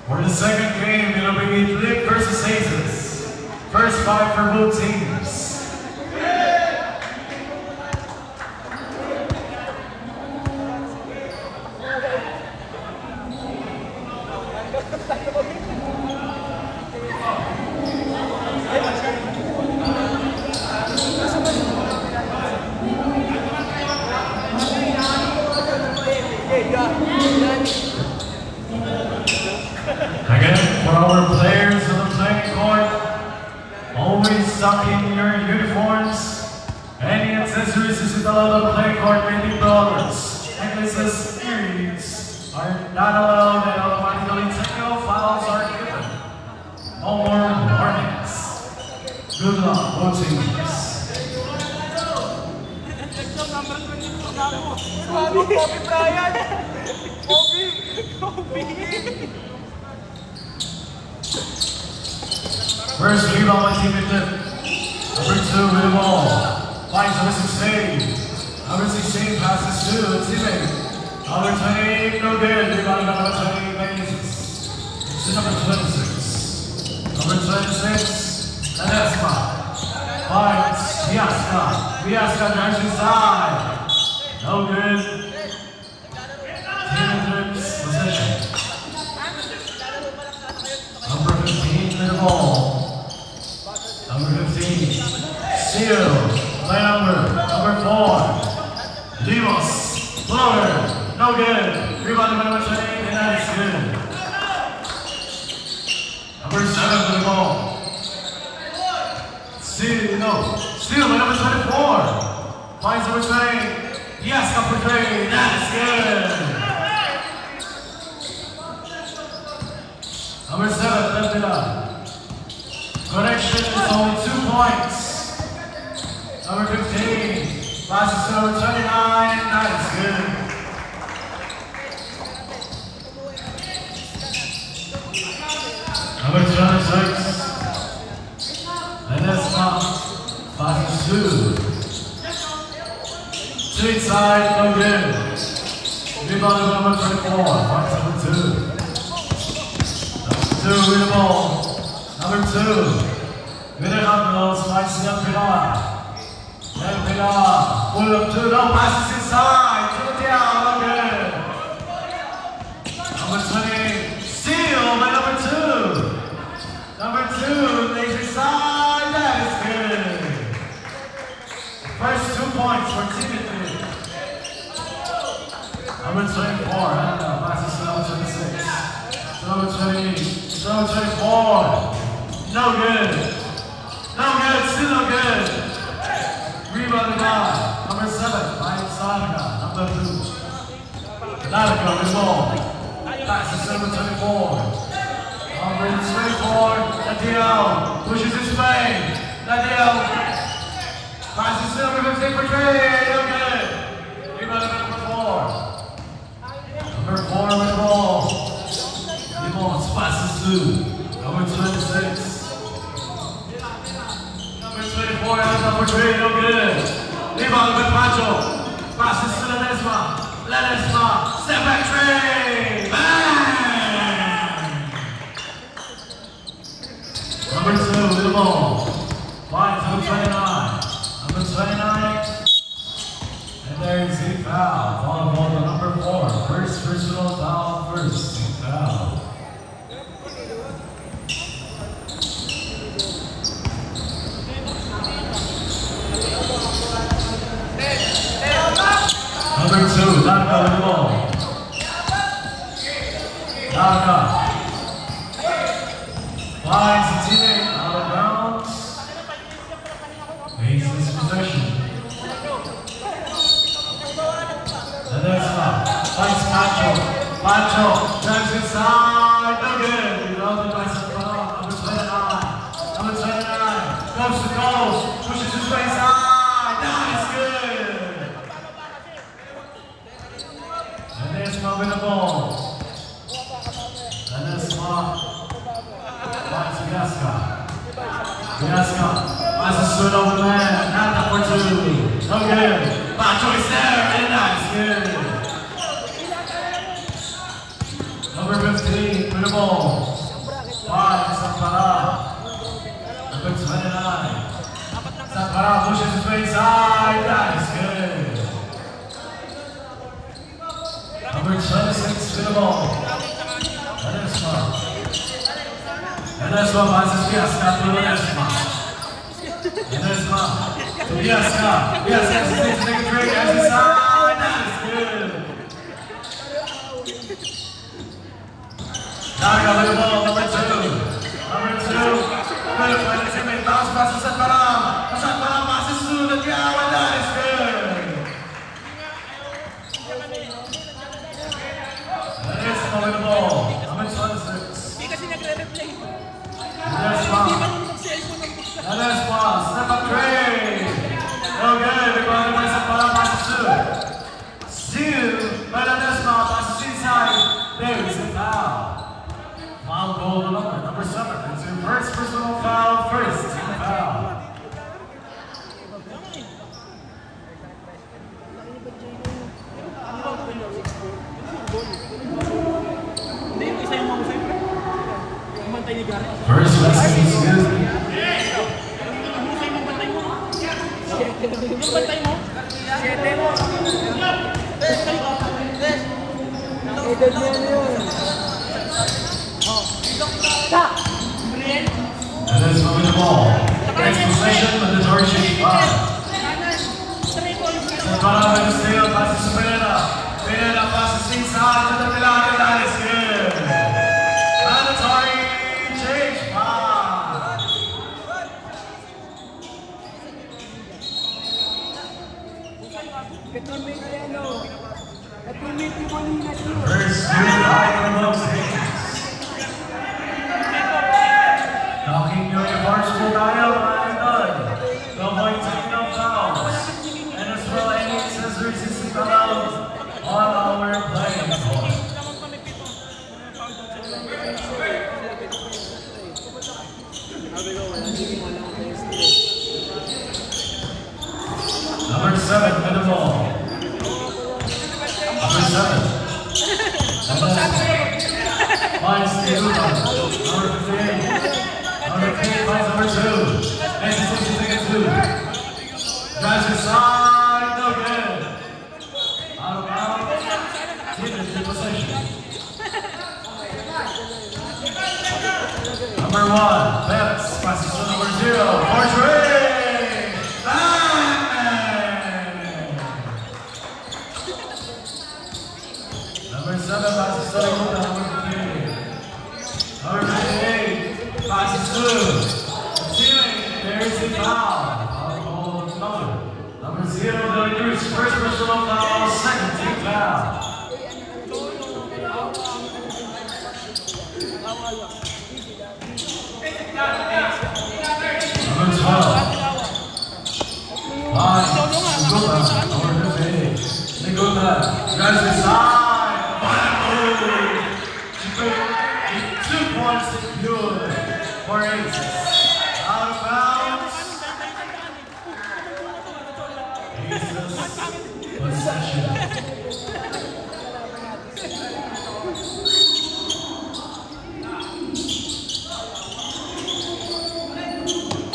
For the second game, it'll be Lip versus Aces. First five for both teams. Again, for our players on the playing court, always stuck in your uniforms. Any accessories is allowed on the playing court may be dollars. Necklaces, earrings are not allowed and automatically technical fouls are given. No more warnings. Good luck, both teams. Kobe Bryant! Kobe! First rebound by Team Lip. Number 2 with the ball. Finds number 16. Number 16 passes to the teammate. Number 28, no good. Rebound by number 28 by Aces. To number 26. Viasca drives inside. No good. Team Eclipse possession. Number 15 to the ball. Number 15. Seal. Play number 4. Demos. Floater. No good. Rebound by number 28, and that is good. Number 7 to the ball. Steal by number 24. Finds number 20. Yes, up for 3. That is good. Number 7 left it up. Correction is only 2 points. Number 15 passes to number 29. That is good. Number 26. Ledesma passes to inside, no good. Rebound to number 24. Finds number 2. Number 2 with the ball. Number 2. With it up goes, finds the Pilar. Then Pilar, pull up 2, no passes inside. To the down, no good. Number 20, steal by number 2. Number 2, lays inside, that is good. First 2 points for Team Eclipse. Number 24, and passes to number 26. To number 20, to number 24. No good. No good, still no good. Rebounded by number 7, Mike Sadaka. Number 2. Sadaka with the ball. Passes to number 24. Number 24, Nadiel pushes his way. Nadiel passes to number 15 for 3. No good. Rebounded by number 4. Number 4 with the ball. Limons passes to number 26. Number 24 has number 3, no good. Rebound with Pancho. Passes to Ledesma. Ledesma, step back 3. Bang! Number 2 with the ball. Finds number 29. Number 29. And there is a foul. Foul ball to number 4. First personal foul, first foul. Number 2, Laka with the ball. Laka finds the teammate out of bounds. Makes his possession. Ledesma finds Pancho. Pancho drives inside. No good. Rebounded by Sanfala. Number 29. Number 29 goes to goals. Pushes his way inside. That is good. Ledesma with the ball. Ledesma finds Viasca. Viasca passes to an open man. Not for 2. No good. Pancho is there, and that's good. Number 15 with the ball. Finds Sanfala. Number 29. Sanfala pushes his way inside. That is good. Number 26 with the ball. Ledesma. Ledesma passes Viasca to Ledesma. Ledesma to Viasca. Viasca has to take a drink as inside. That is good. Daga with the ball, number 2. Number 2. Good by the teammate. Bounce pass to Sanfala. Sanfala passes to the Diao, and that is good. Ledesma with the ball. Number 26. Hindi kasi nagre-replay. Ledesma. Ledesma, step up 3. No good. Rebounded by Sanfala, passes to. Steal by Ledesma, passes inside. There is a foul. Foul goal to number 7. It's your first personal foul, first team foul. Hindi, yung isa yung mga sa'yo. Yung bantay ni Garrett. First, let's see. Yung isa yung bantay mo. Yung bantay mo? 7 mo. Edad niya na yun. And that's moving the ball. Next possession, mandatory change 5. Separado del estilo, pasa su Pineda. Pineda pasa sin side to the Milano, that is good. Mandatory change 5. Katimate yan o. Katimate yung Malinas yun. First student high from Los Angeles. Knocking uniforms po tayo, mga idol. No pointing, no fouls. And as well, any accessories is allowed on our playing court. Number 7, with the ball. Number 7. Finds the Uber. Number 58. Number 8 finds number 2. Next is 60 seconds 2. Drives inside, no good. Out of bounds. Team in possession. Number 1, Betts passes to number 0. Portray! Number 7 passes to number 3. Number 58 passes to ceiling. There's the foul. Number 0, the Cruz, first personal foul, second team foul. Number 12. Niguta, number 58. Niguta, drives inside. She put 2 points secured for Aces. Out of bounds. Aces possession.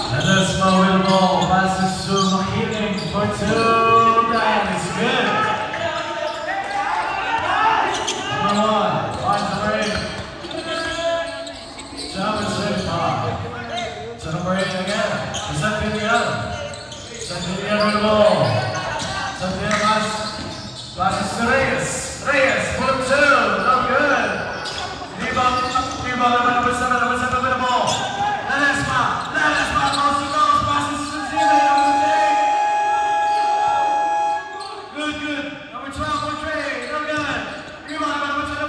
And that's Mo ball passes to Mahiling for 2. That is good. Number 1, finds number 8. Number 75. So number 8 again. Santillan. Santillan with the ball. Santillan passes to Reyes. Reyes for 2. No good. Rebound number 7. Number 7 with the ball. Ledesma goes to goals, passes to Zimmer, number 8. Good. Number 12, Portray, no good. Rebound number 21,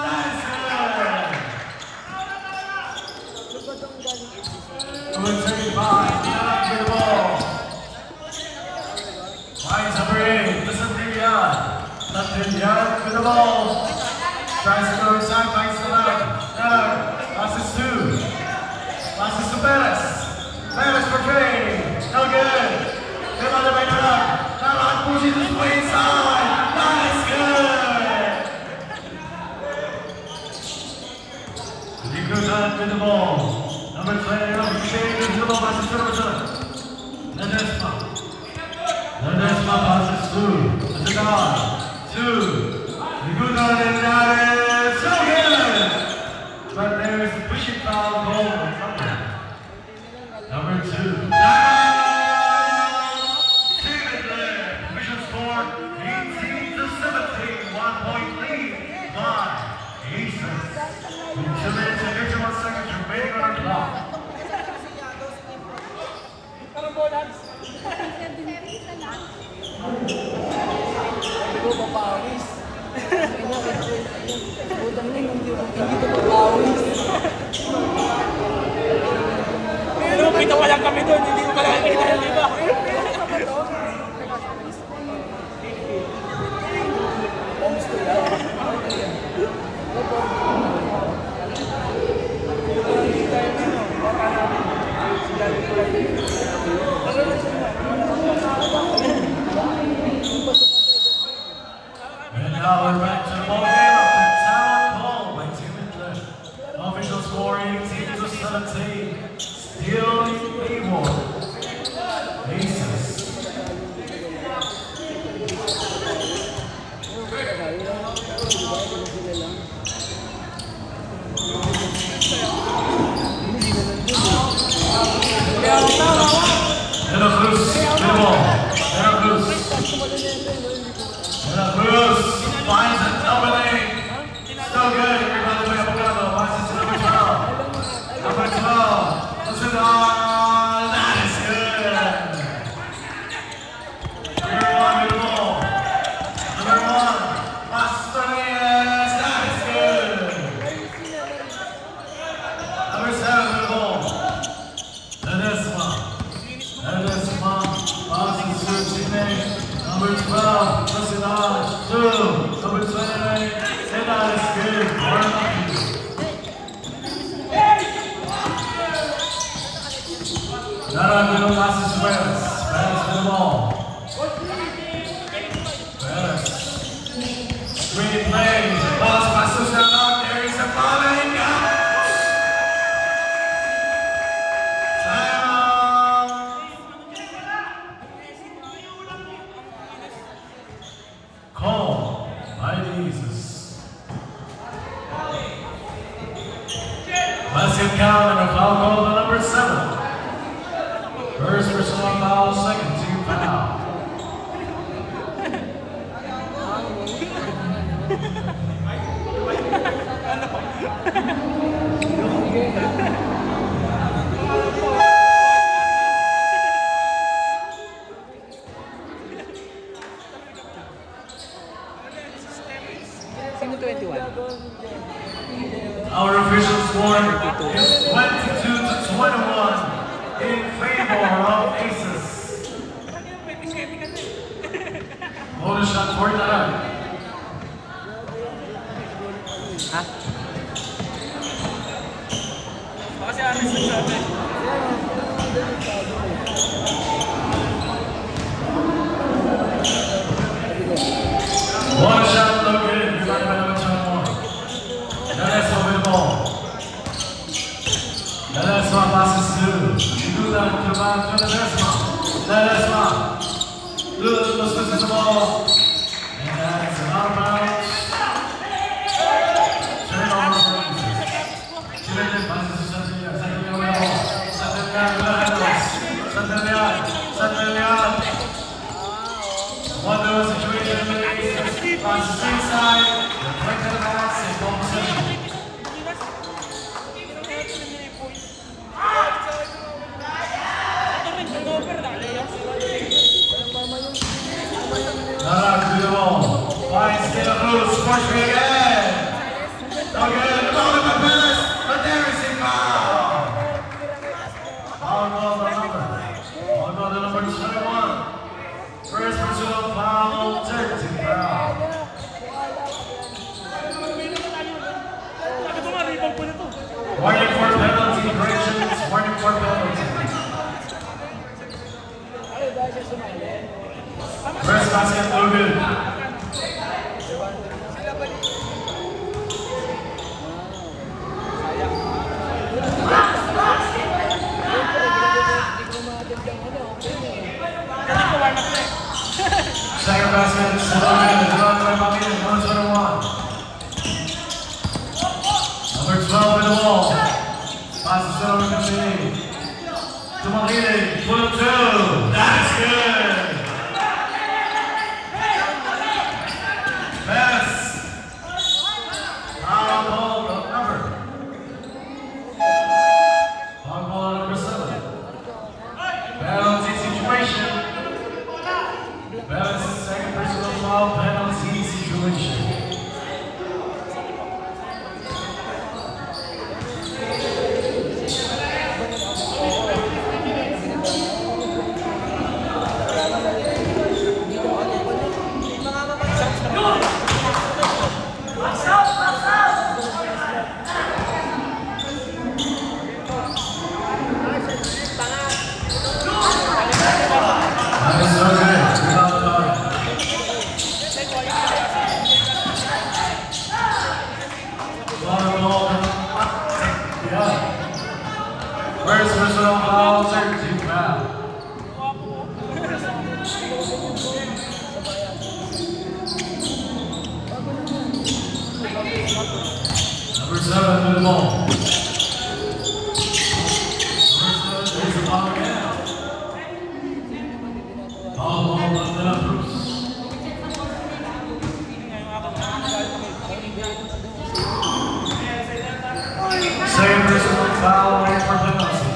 that is good. Number 35, Dion with the ball. Finds number 8, Santillan. Santillan with the ball. Tries to go inside, finds the left. Passes to Perez. Perez for Trey. No good. Come on, the right back. Talon pushes his way inside. That is good. Niguta with the ball. Number 20, number 8 with the ball. Passes to number 7. Ledesma passes to Zidane. 2. Niguta and that is so good. But there is a pushing foul goal. Number 2. David Blair, division score 18 to 17, 1 point lead by Aces. With 2 minutes and 51 seconds remaining on the clock. Hindi ko papawis. Utang na hindi ko papawis. Pero kita pa lang kami doon, hindi ko pala nakikita yung iba. And now we're back to the ball game after talent call by Tim Midland. Official score 18 to 17. Still Award. Aces. Naragulo passes Perez. Perez with the ball. Perez. Screen play. Boss passes down out. There is a ball and he got it. Call by Jesus. Basket count and a foul call to number 7. First personal foul, second team foul. Sino 21? Our official score is 22-21 in favor of Aces. Bonus shot for Taran. Ha? Baka si Amis nagsabi. Bonus shot, no good. Rebounded by number 21. Ledesma with the ball. Ledesma passes to Duda to Ledesma. Ledesma loses the ball. And that's an out of bounds. Turnover for Aces. Chilete passes to Santellian. Santellian with the ball. Santellian with the handles. Santellian. 1-0 situation in the Aces. Passes inside. Deflected pass and ball possession. Narak with the ball. Finds De La Cruz. Push me again. Again. Ball in the pass. But there is a foul. Foul call the number. Foul call the number 21. First personal foul. Third team foul. Sabi ko nga, rebound po na to. Warning for penalty. Corrections. Warning for penalty. First basket, no good. Kasi ko warm up na eh. Second basket, no good. Rebound by Pamir, 121. Number 12 in the ball. Passes to number 15. To Makiling, full of 2. That's good. Pass. Foul ball number. Foul ball number 7. Penalty situation. Pass, second personal foul, penalty situation. That is so good. Rebound the ball. Ball. Yeah. First personal foul, third team foul. Number 7 with the ball. Number 7 is the ball again. Foul ball on De La Cruz. Second personal foul, waiting for penalty.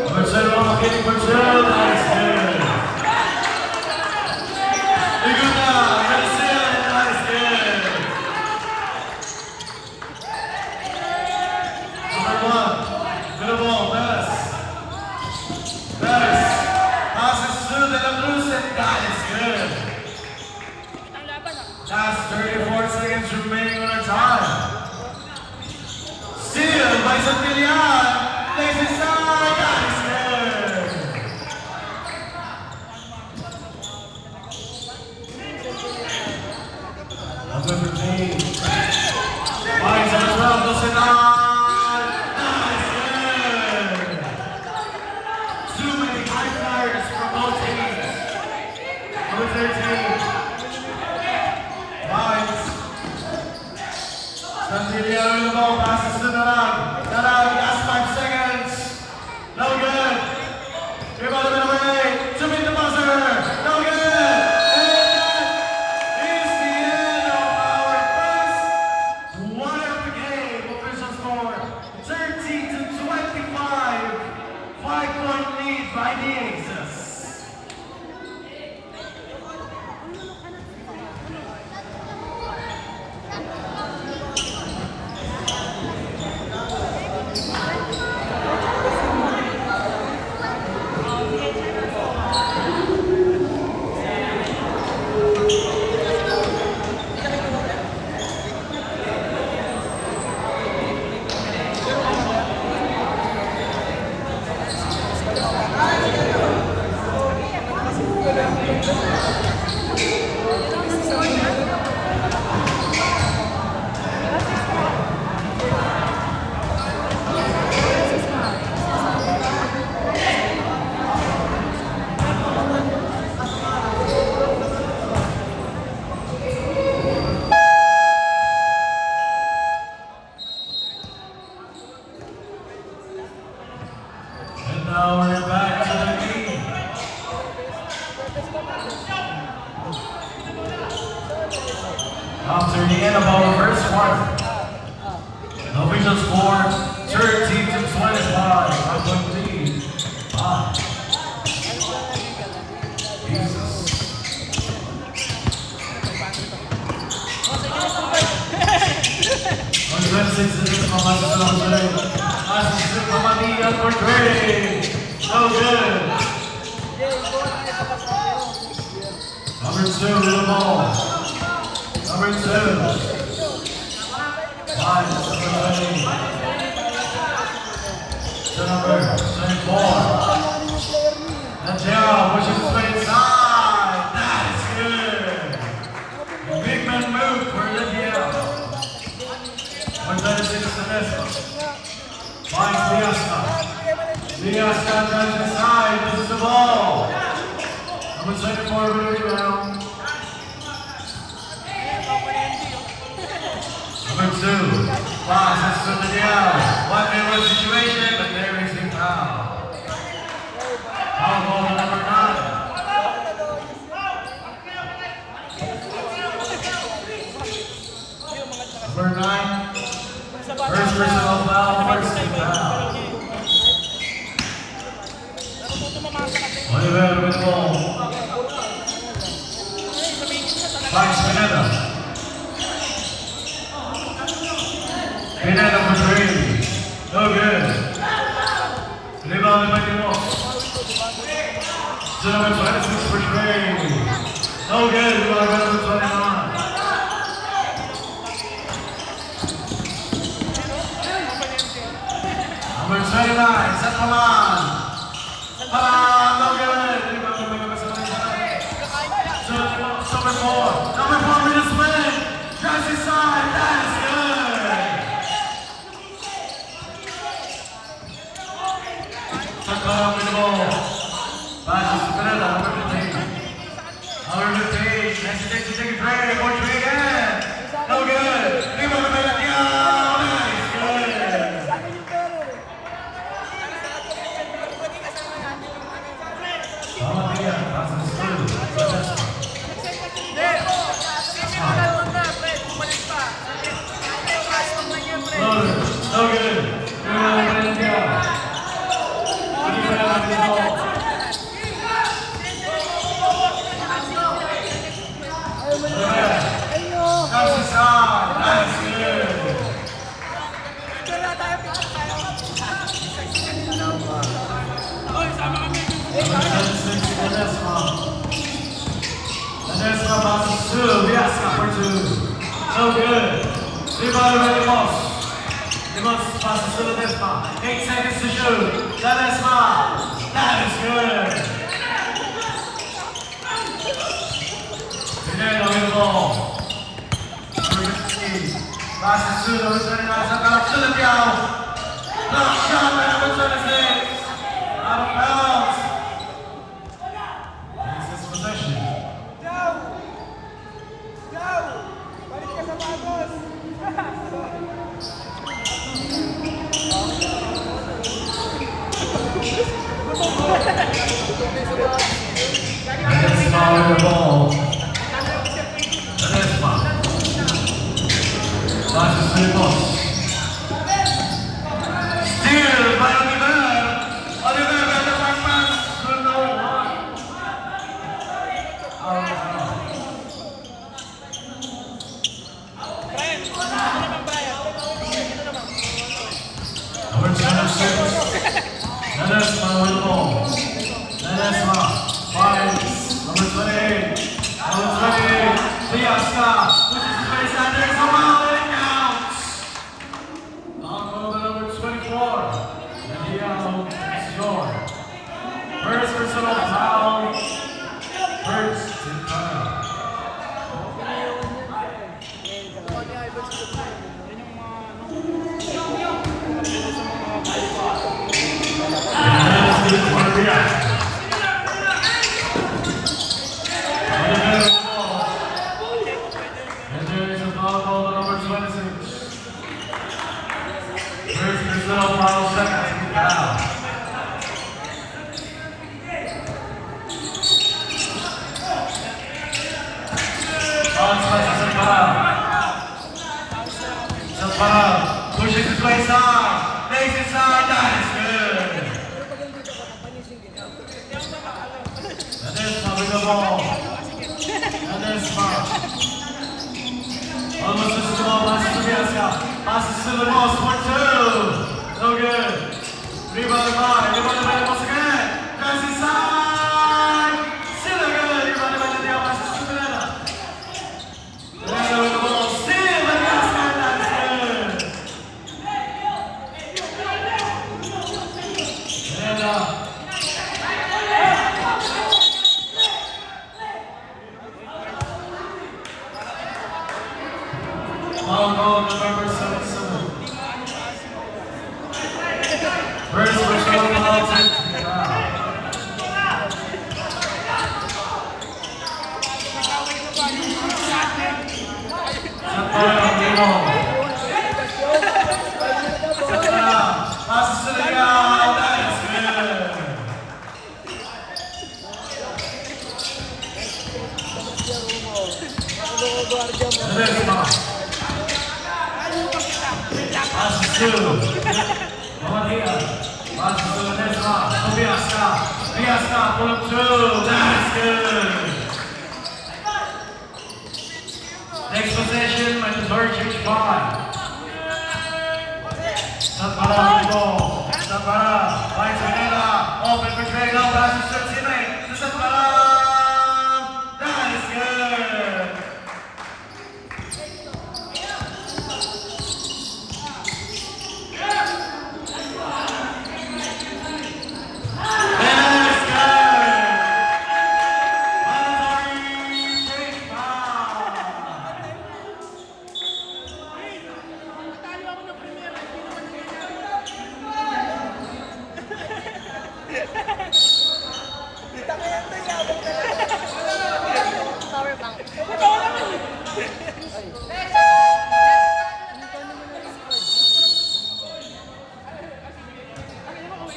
Number 7 on the kick for 2, that is good. Iguda, that is good. Number 1, to the ball, Perez. Passes through De La Cruz, and that is good. Last 34 seconds remaining on our time. Steal by Santilio in the ball, passes to Narag. Narag, last 5 seconds. No good. Rebound number 8. To beat the buzzer. No good. And that is the end of our first quarter of the game. Official score 30-25. 5-point lead by the Aces. And now we're back to the game. After the end of our first quarter, the official score 30-25. 5-point lead. Jesus. 126 minutes from Mamania for Gray. So good. Number 2 with the ball. Number 2. 5 to number 24. And Joe pushes his way inside. That is good. The big man move for Olivia. 136 to Nesma. Finds Diasca. Diasca drives inside. This is the ball. Number 24 with a rebound. Number 2. Passes to the Diaz. 1v1 situation, but there is the foul. Foul ball to number 9. Number 9. First personal foul, first team foul. Oliver with the ball. Finds Pineda. Pineda for 3. No good. Rebound by the ball. To number 26 for 3. No good. Rebound by number 29. Number 29, set Paman. Paman, no good. Rebound by number 79. So number 4. Number 4 with a spin. Drives inside. That is good. Paman with the ball. Passes to Pineda, number 15. Number 15, hesitates to take a break. More three again. No good. Rebound by the Diaz. That is good. Mamania passes through. Loader, no good. Rebound by the Diaz. Pineda with the ball. Comes inside. That's good. Ledesma passes to Diasca for 2. No good. Rebound by Limos. Limos passes to Ledesma. 8 seconds to shoot. Ledesma. That is good. Pineda with the ball. Number 15. Passes to number 29. Back to the ground. Block shot by number 26. Out of bounds. Aces possession. Balik ka sa bagos! Passes to the post. Steal by Oliver. Oliver with the back pass to no one. Brian, ito naman Brian. Ito naman. Number 26. Ledesma with the ball. Ledesma finds number 28. Number 28. Piasca pushes his face out. There's a foul and it counts. On goal number 24. And the yellow is your first personal foul. First in foul. And this is for Piasca. And there is a foul call to number 26. First personal foul, second in foul. Zampara pushes his way inside, lays inside, that is good. Ledesma with the ball. Ledesma. Almost misses the ball, passes to Piasca. Passes to the post, 1-2. No good. Rebounded by the post again. Drives inside. Still no good. Rebounded by the passes to Pineda. Pineda with the ball, still by Piasca, that is good. Pineda. Foul goal number 77. First personal foul, second foul. Zampara on the ball. Zampara passes to the ground, that is good. Ledesma. Passes to Mamadea. Passes to Ledesma. To Piasca. Piasca pull up through. That's good. Next possession, Majorcic 5. Zampara on the ball. Zampara finds Pineda. Open for Trego. Passes to teammate. To Zampara. That is good. Natalo ako ng primera. Hindi naman nangyayari. Power bank. Ikaw naman.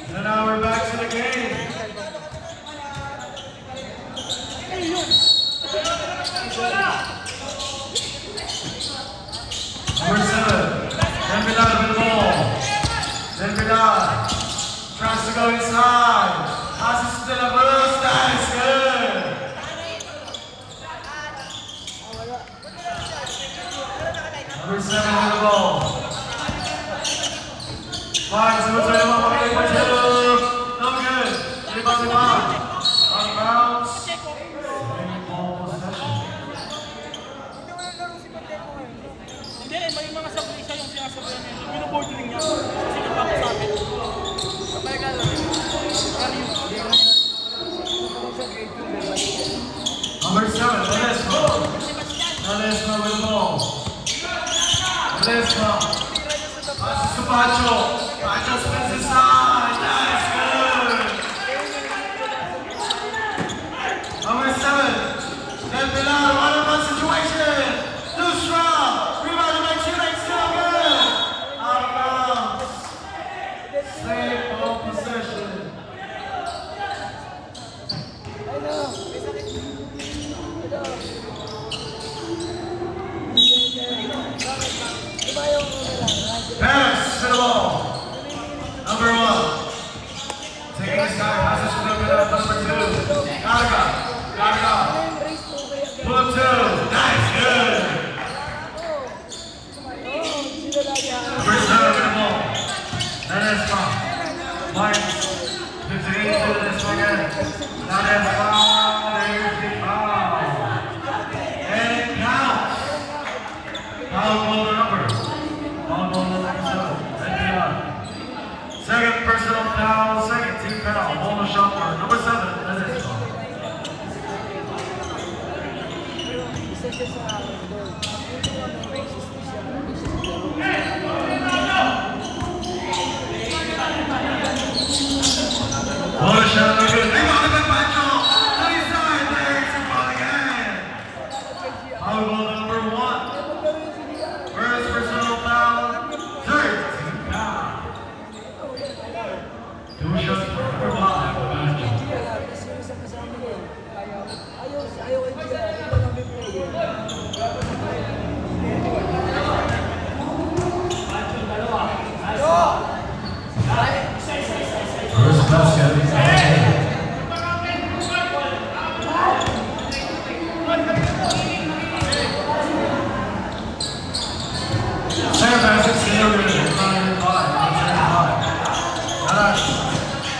And now we're back to the game. Number 7, Dembélé with the ball. Dembélé tries to go inside. Passes to the boost. That is good. Number 7 with the ball. Finds number 21, Mamadea for 2. No good. Rebounded by. On bounce. Same ball possession. Hindi, may mga sablay siya yung sinasabayan niya. Binoboard rin niya. Kasi nagpapasabit. Number 7, Ledesma. Ledesma with the ball. Ledesma. Passes to Pacho. Pacho spins inside. That is good. Number 7, Dembélé, one-on-one situation. Too strong. Rebounded by teammates. Still good. Out of bounds. Save ball possession. Diba Pass to the ball. Number 1. Taking his time, passes to number 2. Garaga. Pull up 2. Nice, good. Number 7 with the ball. Ledesma. Marks. 58 to this one again. Ledesma. There's the foul. And it counts. Foul ball number. Foul ball number 7. Red beyond. Second personal foul, second team foul. Ball shot for number 7. Ledesma. Ball shot no good. Rebound by Pancho. Nice side. There's the ball again. Foul ball number 1. First personal foul, third team foul. 2 shots for number 5. Pancho. First basket. Second basket, still good. 5.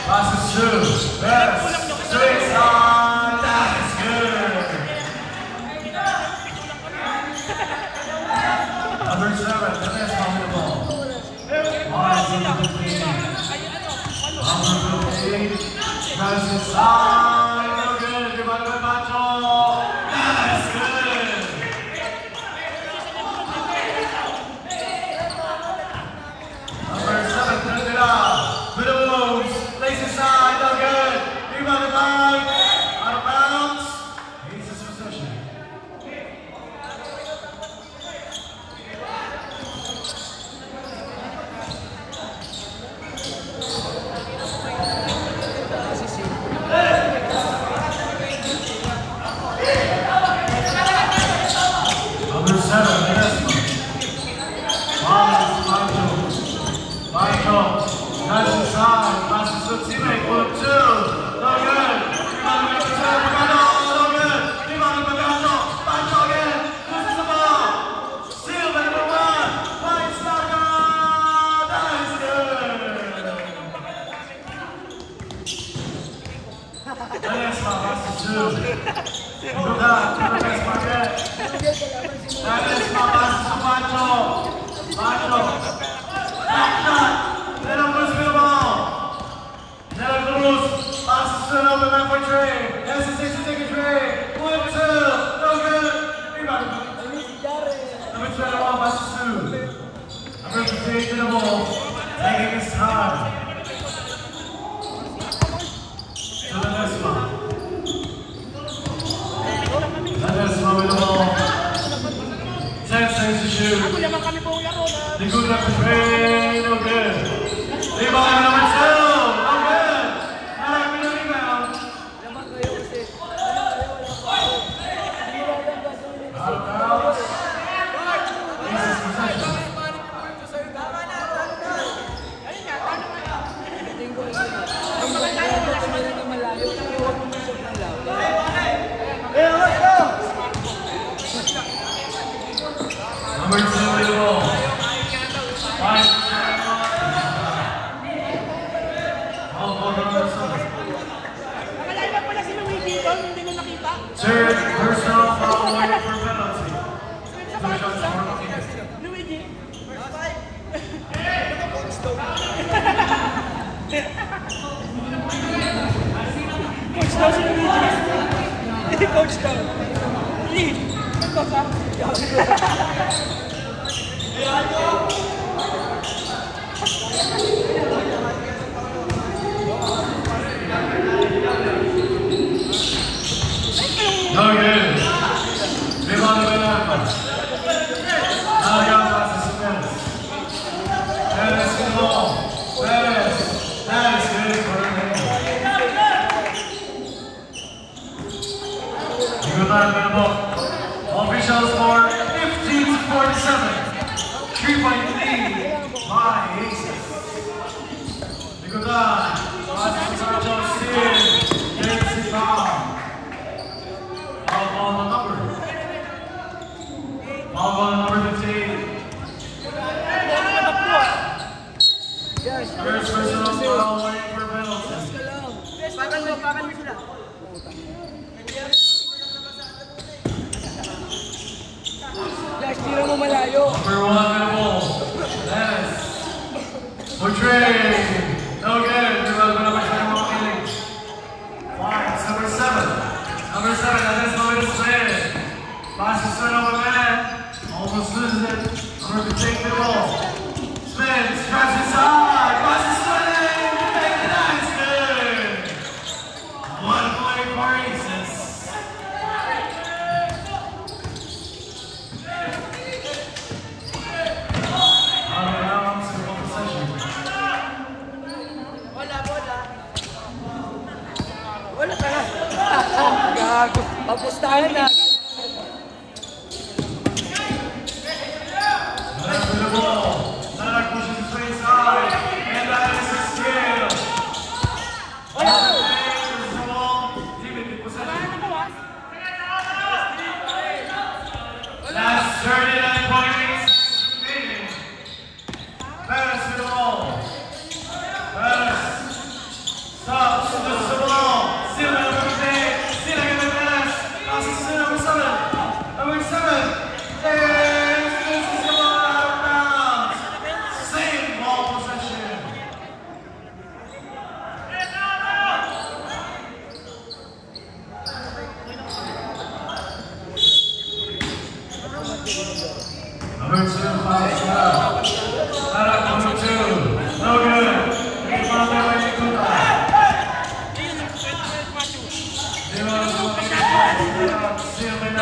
Passes 2. Best. 6 on. That is good. Number 7. The best on the ball. Number 15. Passes side. No good. Rebound by Pancho. That is good. Number 7. Turns it up. Middle moves. Lays inside. No good. Rebound by. Out of bounds. Aces possession. Number 7, Ledesma. Pancho. Nice inside. Passes to teammate. Pull up 2. No good. Rebound by Pancho. No good. Rebound by Pancho. Pancho again. Loses the ball. Steal by number 1. White Saga. That is good. Ledesma passes 2. Number 9. Ledesma again. Ledesma passes to Pancho. Pancho. Back shot. They don't lose the ball. They don't lose. Passes to an open man for Trey. Hesitates to take a tray. 1-2. No good. Rebound. Number 21 passes 2. Number 58 to the ball. Taking his time. To Ledesma. Ledesma with the ball. 10 seconds to shoot. The good up the tray, no good. Rebound by number 2, no good. Not having a rebound. Out of bounds. Aces possession. Number 2 with the ball. 5. All ball number 7. Nakalive pala si Luigi doon, hindi ko nakita. Third personal foul awarded for penalty. Sa 2 shots for Martinez. Luigi. Coach daw si Luigi. Coach daw. Lee, ito sa. No good. Rebound by Napa. Nalagyan passes to Perez. Perez in the ball. Perez. That is good for the game. Good line by the ball. Official score 15-47. by Aces. Likodan, Passes Sancho, Steve, Jersey foul. Foul ball on number. Foul ball on number 15. Yes. First personal foul waiting for penalty. Pakan mo sila. Flash, tira mo malayo. Number 1 with the ball. Dennis. Portray. No good. Number 7. Fines. Number 7. Number 7. Dennis Moises Smith. Passes to another man. Almost loses it. Number 15 with the ball. Smith scratches inside. Passes to the lane. Take the nice good. 1 point for Aces. Out of bounds, full possession. Wala ka na. Gago. Papustahan na. Left with the ball. Lanak pushes his way inside. And that is a steal. There's the ball. Limited possession. Last 39 points. Pass with the ball. Pass. Stops. Loses the ball. Still number 8. Still again the pass. Passes to number 7. Number 7. And this is the ball out of bounds. Same ball possession. Number 2 fouls foul. Lanak number 2. No good. It's on their way to Kuta. Still in the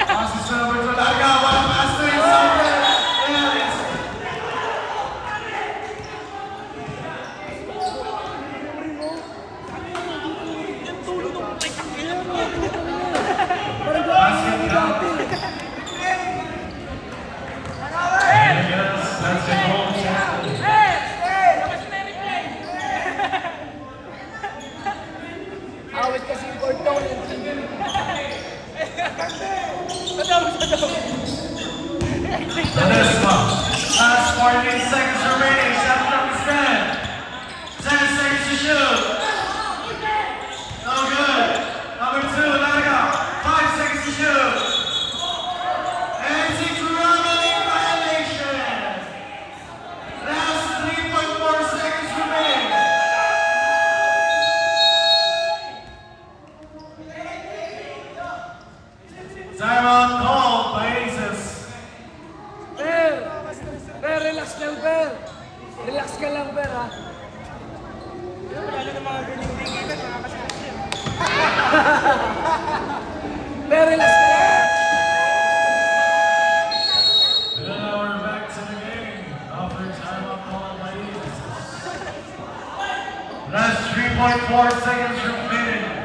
passes to number 2. Larga. One pass to inside. Yes. Basket count. And yes, that's the goal chance. Awit kasi yung Gordon. Ledesma. Last 48 seconds remaining. Shot clock is 10. 10 seconds to shoot. No good. Number 2, Larga. 5 seconds to shoot. And it's a traveling violation. Last 3.4 seconds remaining. Timeout called by Aces. Relax lang, Per. Relax ka lang, Per, ha? Lalo ng mga galing-galingan, nakakasakit siya. Per, relax ka lang. And now we're back to the game. After timeout called by Aces. Last 3.4 seconds remaining.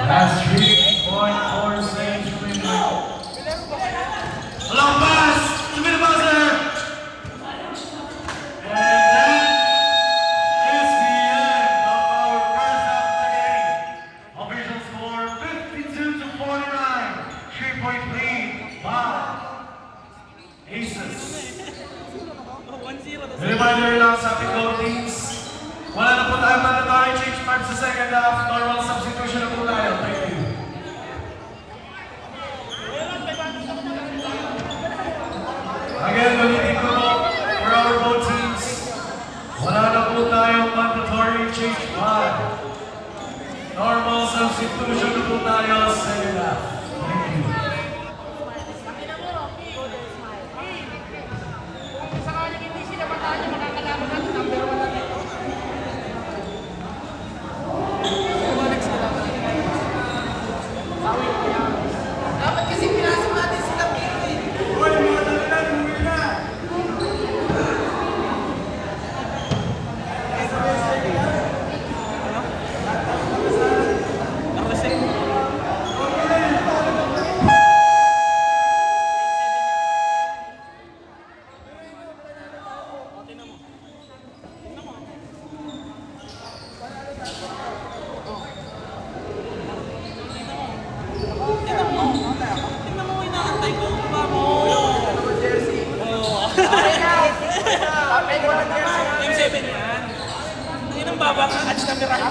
Last 3.4 seconds remaining. Long pass to the buzzer. And that is the end of our first half of the game. Official score 52-49. 3-point lead by Aces. 1-0 na Reminder lang sa ating goal teams. Wala na po tayo mandatory change part sa second half. Normal substitution na po tayo. Thank you. Again, ulitin ko po for our both teams. Wala na po tayong mandatory change part. Normal substitution na po tayo sa second half. Thank you. Sakaling hindi sila matalo, makakalaban natin number 1 natin. Dapat kasi pinasok natin sila Piri. Hoy, mga dalilan, umuwi na! Ang baba ka, ads na mirahan.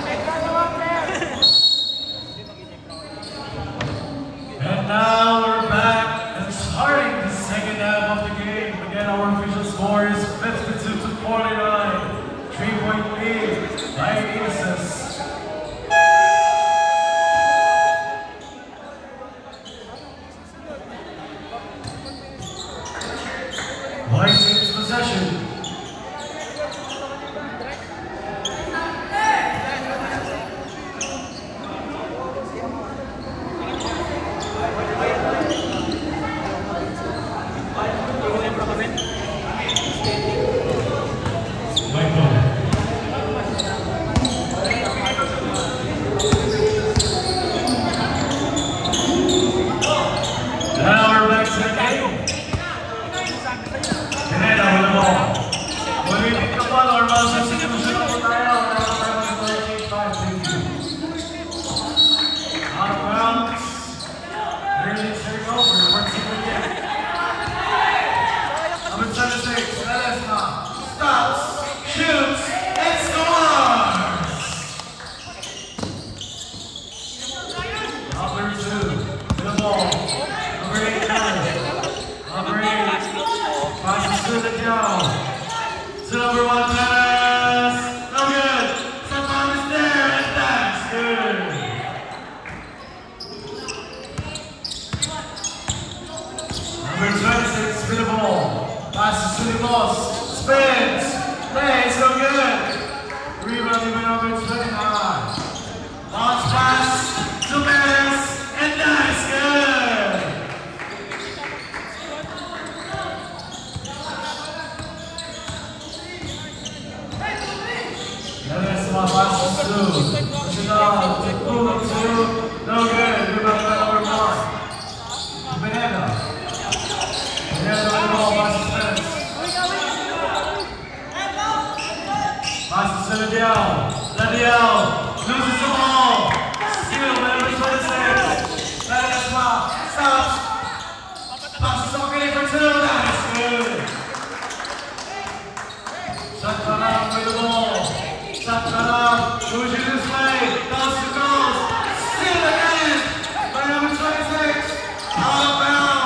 And now we're back and starting the second half of the game. Again, our official score is 52-49. 3-point lead by Aces. White team's possession. Spins, plays, so good. Rebound, even over 29. Launch pass to Menace, and nice, good. Menace, my pass to two. Push it out, take two, no good. Rebound, over 1. Banana. Banana, with the ball, pass to Spence. Passes to Ladial. Ladial loses the ball. Steal, number 26. Menace stops. Passes okay for 2. That's good. Santana with the ball. Santana pushes his way. Does the goals. Steal again by number 26. Out of bounds.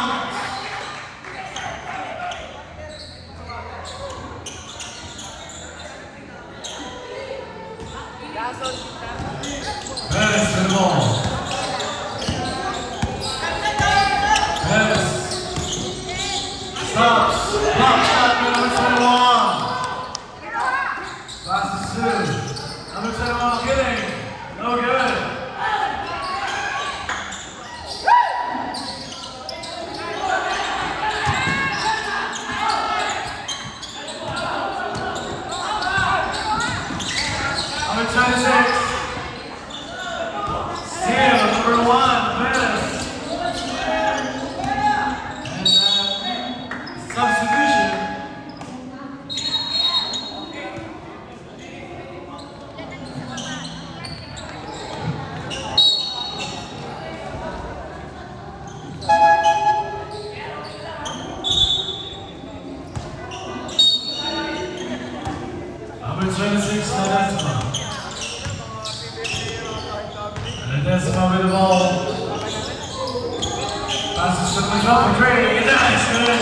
Menace with the ball. Menace stops. Block shot by number 21. Passes to number 21. Kidding. No good. Number 26. Steal, number 1, Menace. And substitution. Number 26, Ledesma. Ledesma with the ball. Passes to the top for 3. Nice, good.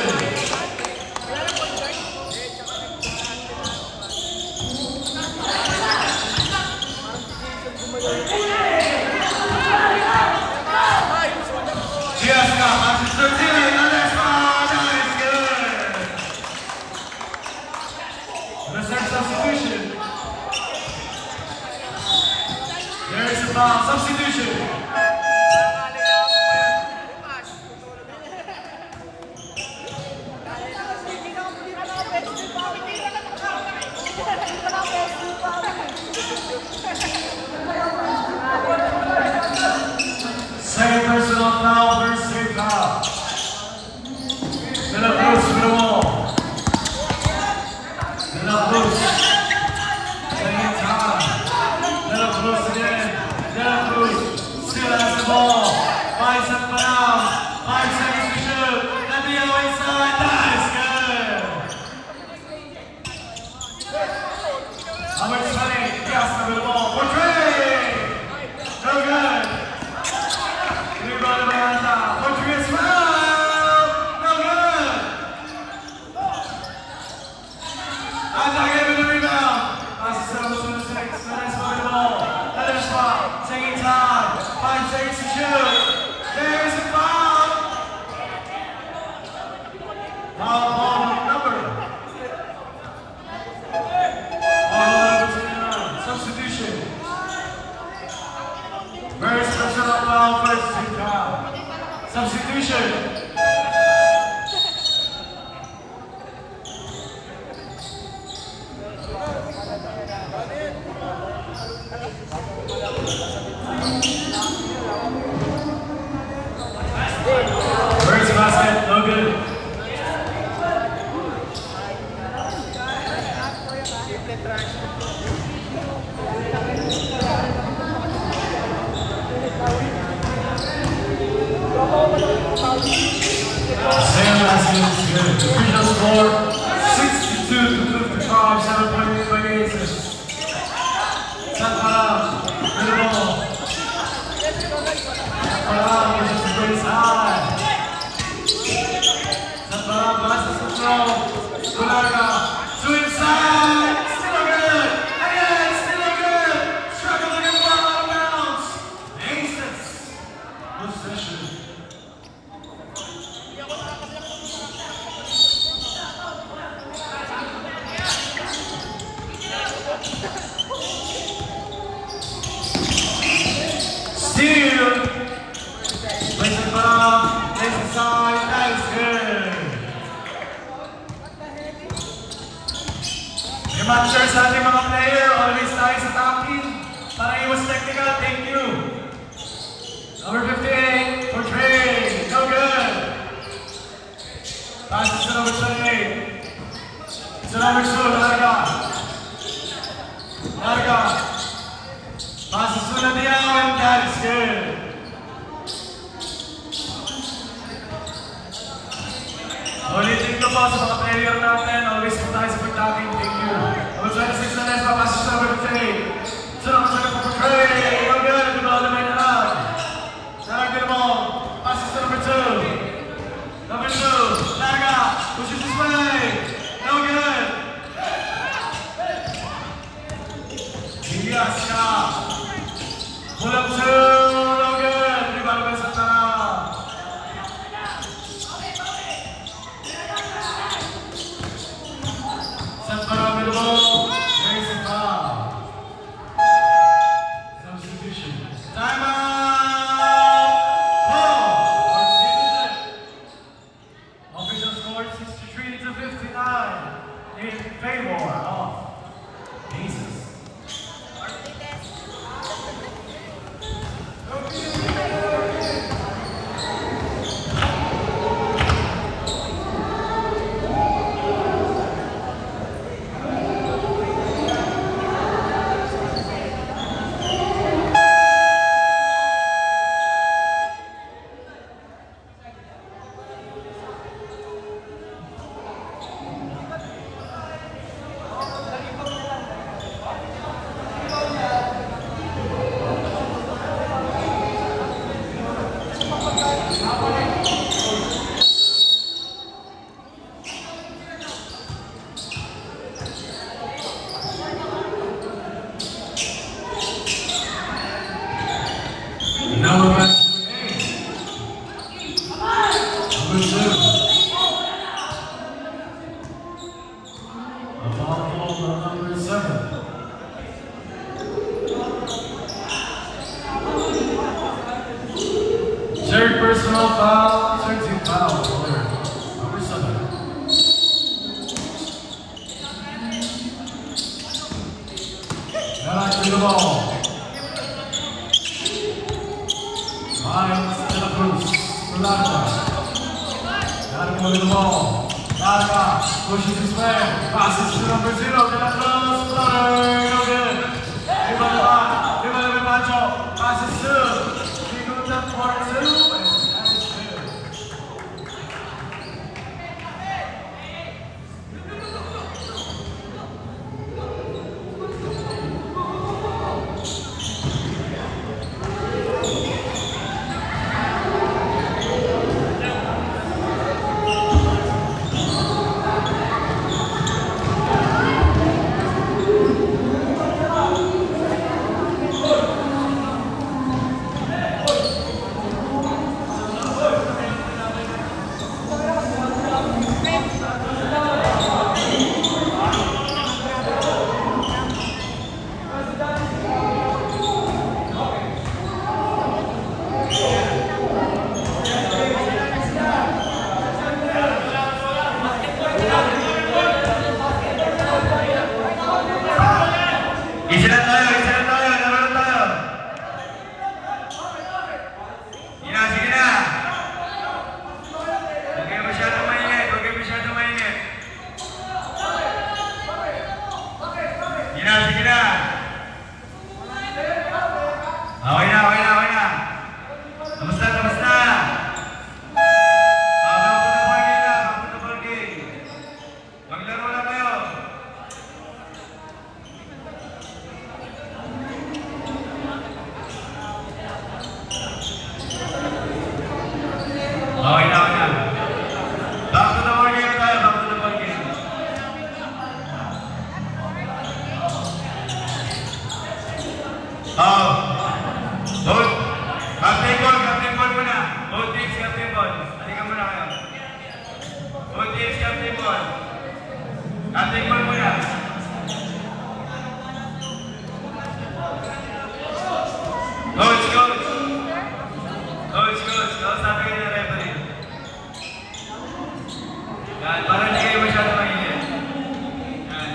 Giasca, passes to 13. Ledesma, nice, good. The second substitution. There is a foul. Substitution. Second personal foul, first team foul. Philip Bruce with the ball. Philip Bruce. Second time. Philip Bruce again. Philip Bruce. Still at 5 seconds to shoot. There's a foul. Foul ball number. Foul number 29. Substitution. First personal foul, first team foul. Substitution. First basket, no good. Same basket is good. Official score 62-55, 7.8 aces. Santaram, good ball. Santaram pushes the base high. Santaram passes the throw. Bulaga to inside. Still good. Again, still good. Struggles to get ball out of bounds. Aces. Possession. Steal. Place it ball. Place inside. That is good. Reminder sa ating mga player, always tayo sa takin. Para iwas technical, thank you. Number 58 for Trey. No good. Passes to number 28. To number 2, Larga. Larga. Passes to Nadiao, and that is good. Ulitin ko po sa mga player natin, always po tayo sa pagtaking, thank you. Number 26 na Nespa, passes to number 58. To number 24 for Trey. No good, the ball remained up. Not good ball. Passes to number 2. Number 2, Larga, pushes his way. No good. Iliasca. Pull up 2, no good. Rebound by Santaram. Santaram with the ball. There's a foul. Substitution. Timeout. Official score 63-59 in favor of Aces. Now we're back to the game. Number 2. A foul called on number 7. Third personal foul, third team foul for number 7. Back to the ball. Finds De La Cruz to Larga. Larga with the ball. Larga pushes his way. Passes to number 0. De La Cruz. Flutter. No good. Rebound Pancho. Passes to Minuta for 2. And that is good. Both. Captain Ball muna. Both teams, Captain Ball. Halika muna kayo. Both teams, Captain Ball. Captain Ball muna. Coach. Sabi kayo na referee. Yan, para hindi kayo masyado mainit. Yan.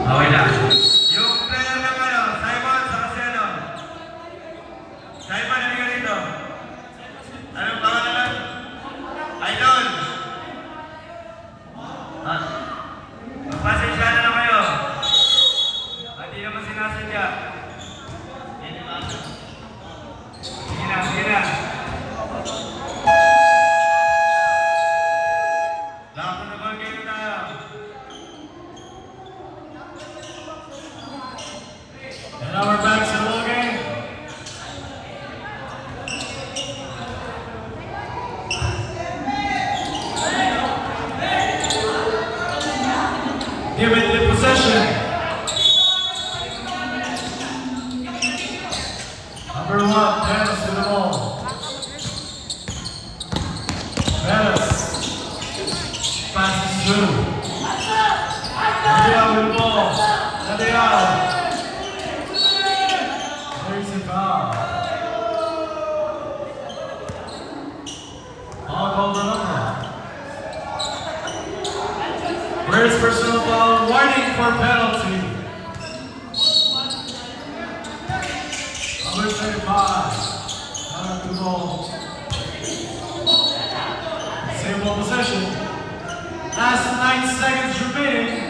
Okay na. Yung player ng Simon sa Casino. Simon, halika rito. Anong pangalan? Idol. Magpasensya na kayo. Hindi naman sinasadya. Sige na. Lahat na ba kayo tayo? And now we're back to the ball game. Give it the possession. Number 1, Dennis to the ball. Dennis. Passes through. Nadia with the ball. Nadia. There's a foul. All called number. Where's personal foul? Warning for penalty. Number 35. Out the ball. Same ball possession. Last 9 seconds remaining.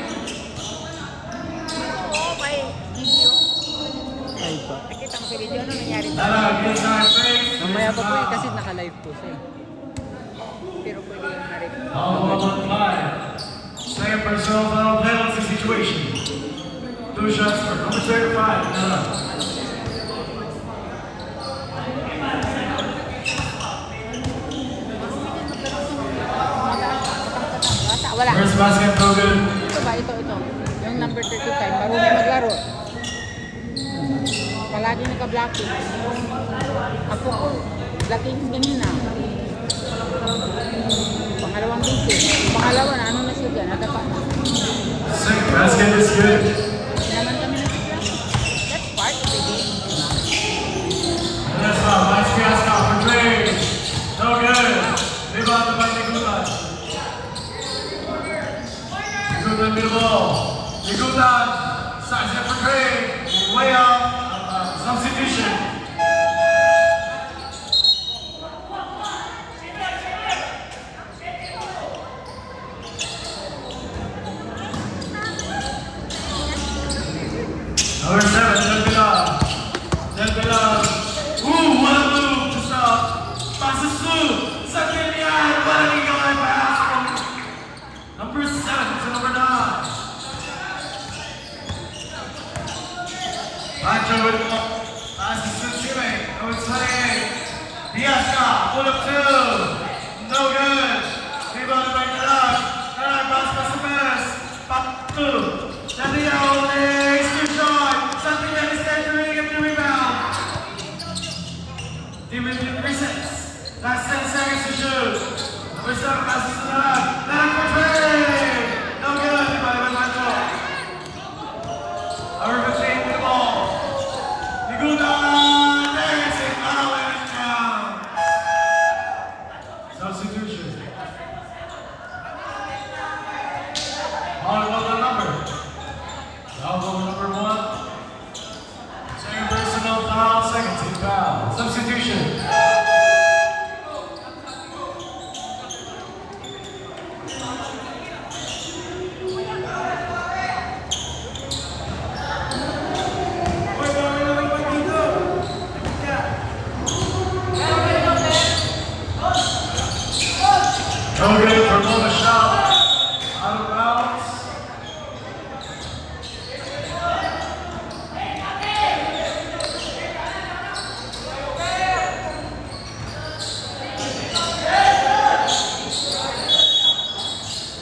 Nakita mo sa video, ano nangyari? Against our face. Mamaya pa po eh, kasi naka-live po siya eh. Pero pwede yung na-record. All on 5. Second personal foul penalty situation. 2 shots for number 35. Wala. First basket, no good. Ito ba? Ito. Yung number 35, marunong maglaro. Palagi naka-blocking. Ako ko, blocking ganyan na. Pangalawang bisis. Pangalawa na, ano na siya dyan? Nadapa na. Second basket is good. Naman kami nag-blocking. That's part of the game. And that's foul. Nice pass out for Trey. No good. Rebound by Nigutan. Nigutan with the ball. Nigutan starts it for Trey. Way out. Substitution. Number 7, Delpila. Ooh, what a move to stop. Passes through. Second behind. What a going pass from number 7 to number 9. Pancho with the ball. Passes to Chile. Number 28. Diazca. Pull up 2. No good. Rebound by Tarak. Tarak pass to Perez. Pop 2. Nadia Olex. Something that is entering in the rebound. Team with 3 sets. Last 10 seconds to shoot. Number 7 passes to Tarak. Tarak for Trey. No good. By Pancho. Number 15 with the ball. Nigutan. There's a foul and it's down. Substitution. All the number. Foul number 1. Second personal foul, second team foul. substitution. No good for Mona Shop. Out of bounds.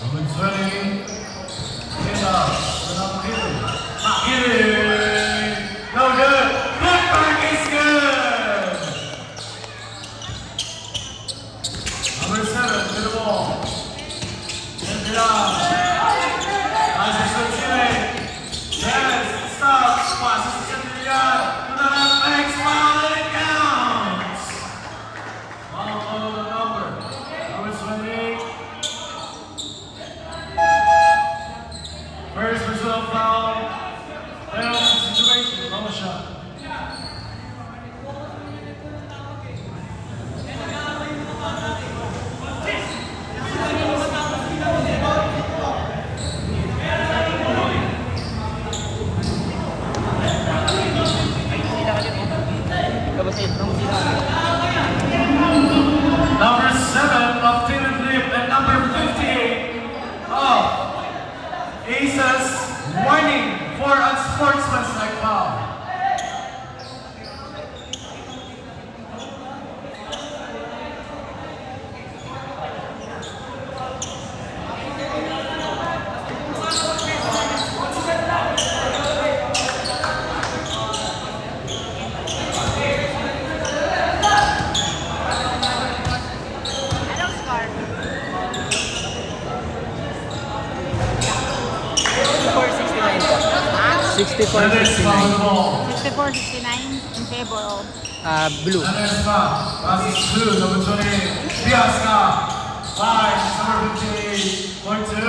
Number 20. Makiri. No good. Putback is good. Number 7, to the ball. Stops. Passes to Centurion. Makes foul and it counts. Follow the number. Number 28. First personal foul. Penalty situation. Low shot. Number 7 of Timothy Lip and number 58 of Aces warning for unsportsmanlike foul. Anong score? 64-69. Dennis foul the 64-69. ball. 64-69 in favor of Blue. Dennis foul. Passes to number 28. Piasca. 5, number 58. For 2.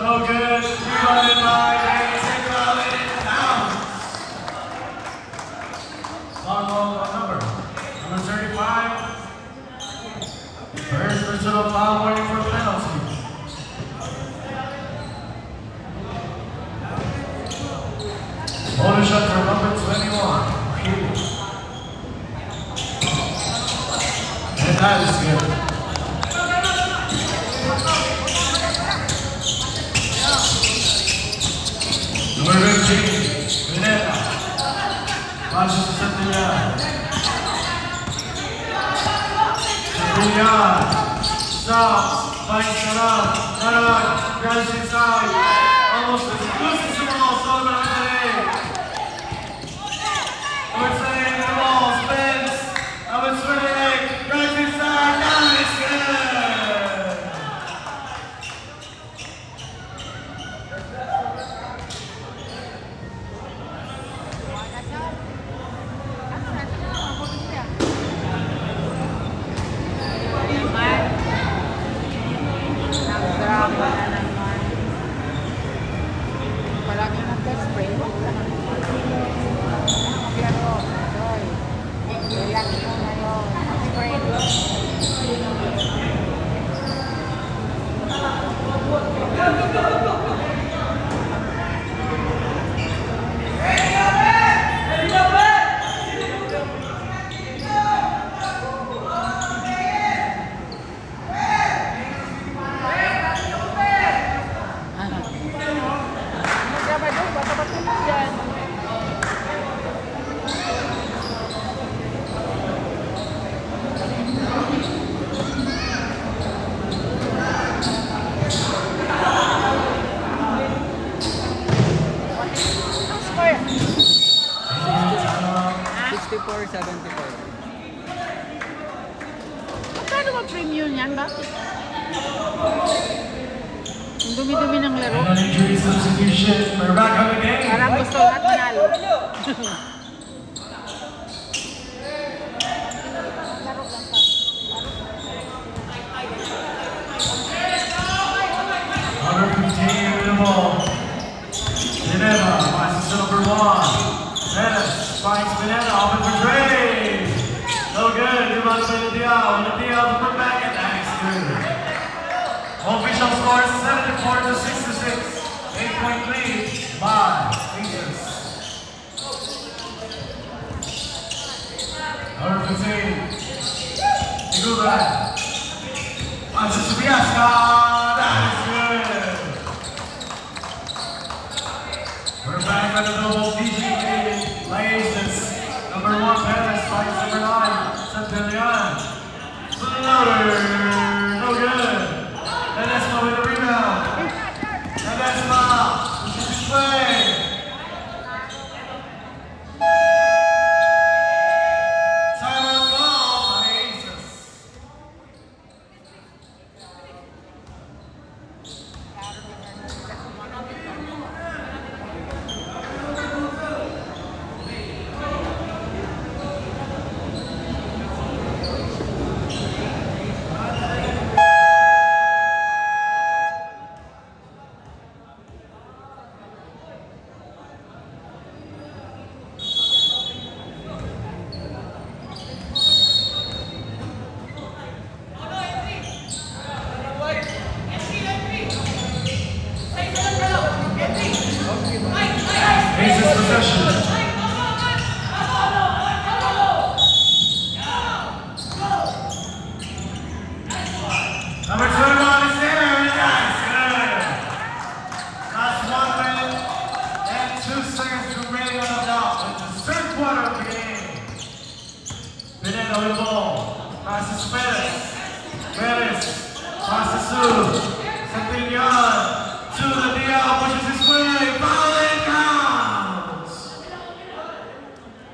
No good. Rebounded by Dennis. Take foul and it counts. Long ball number 35. First personal foul warning for penalty. Bonus shot for number 21. And that is good. Number 15, Vineta. Passes to Centurion. Centurion. Stops. Finds Saran. Saran. Grabs inside. Almost loses the ball. So number 28. Number 28, the ball spins. Number 28, drives inside. Now it's good. nag-drama na naman. Palagi nag-spray. Pero, Joy, relax mo na yun. Spray. Sabado, bata-bata mo dyan. Ang score? 64-74. Magkano ba premium yan? Bakit? Ang dumi-dumi ng laro. And an injury substitution. We're back on the game. Parang gusto lahat manalo. Laro lang pa. Number 15 with the ball. Pineda passes to number 1. Dennis finds Pineda open for Dre. Diao to put back, and that is good. Official score 74 to 66. 8-point lead by Aces. Number 15. Igula. Francis Biasca. That is good. We're back at the double PGA by Aces. Number 1 Perez fights number 9 Santillan. Floater. No good. Ledesma with a rebound. Ledesma. Pushes his way. Timeout ball by Aces. Aces possession. Number 21 is there, and that's good. That's 1 minute and 2 seconds remaining on the clock. It's the third quarter of the game. Pineda with the ball. Passes Perez. Perez. Passes to Santillan. To the Diao, pushes his way. Foul and counts.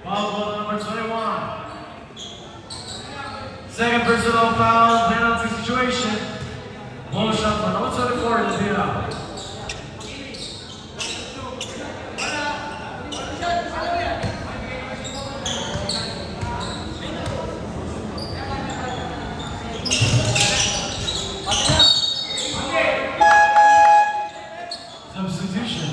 Foul ball number 21. Second personal foul, penalty situation. Ball shot for number 24 in the Diao. Substitution.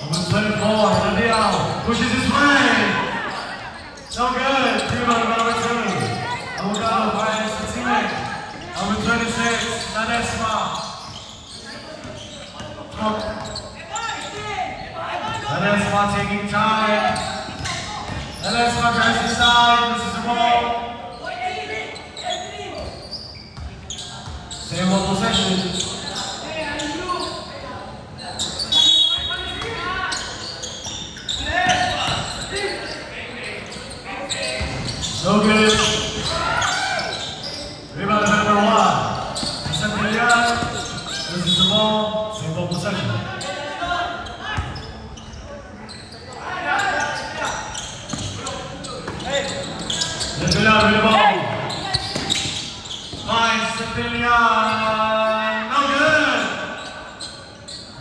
Number 24, Diao pushes his way. No good. Rebound number 2. Avocado finds the teammate. Number 26, Ledesma. Ledesma taking time. Ledesma drives inside. This is the ball. Same one possession. No good. Rebound number 1. Santillan. This is the ball. Same ball possession. Santillan with the ball. Finds Santillan. No good.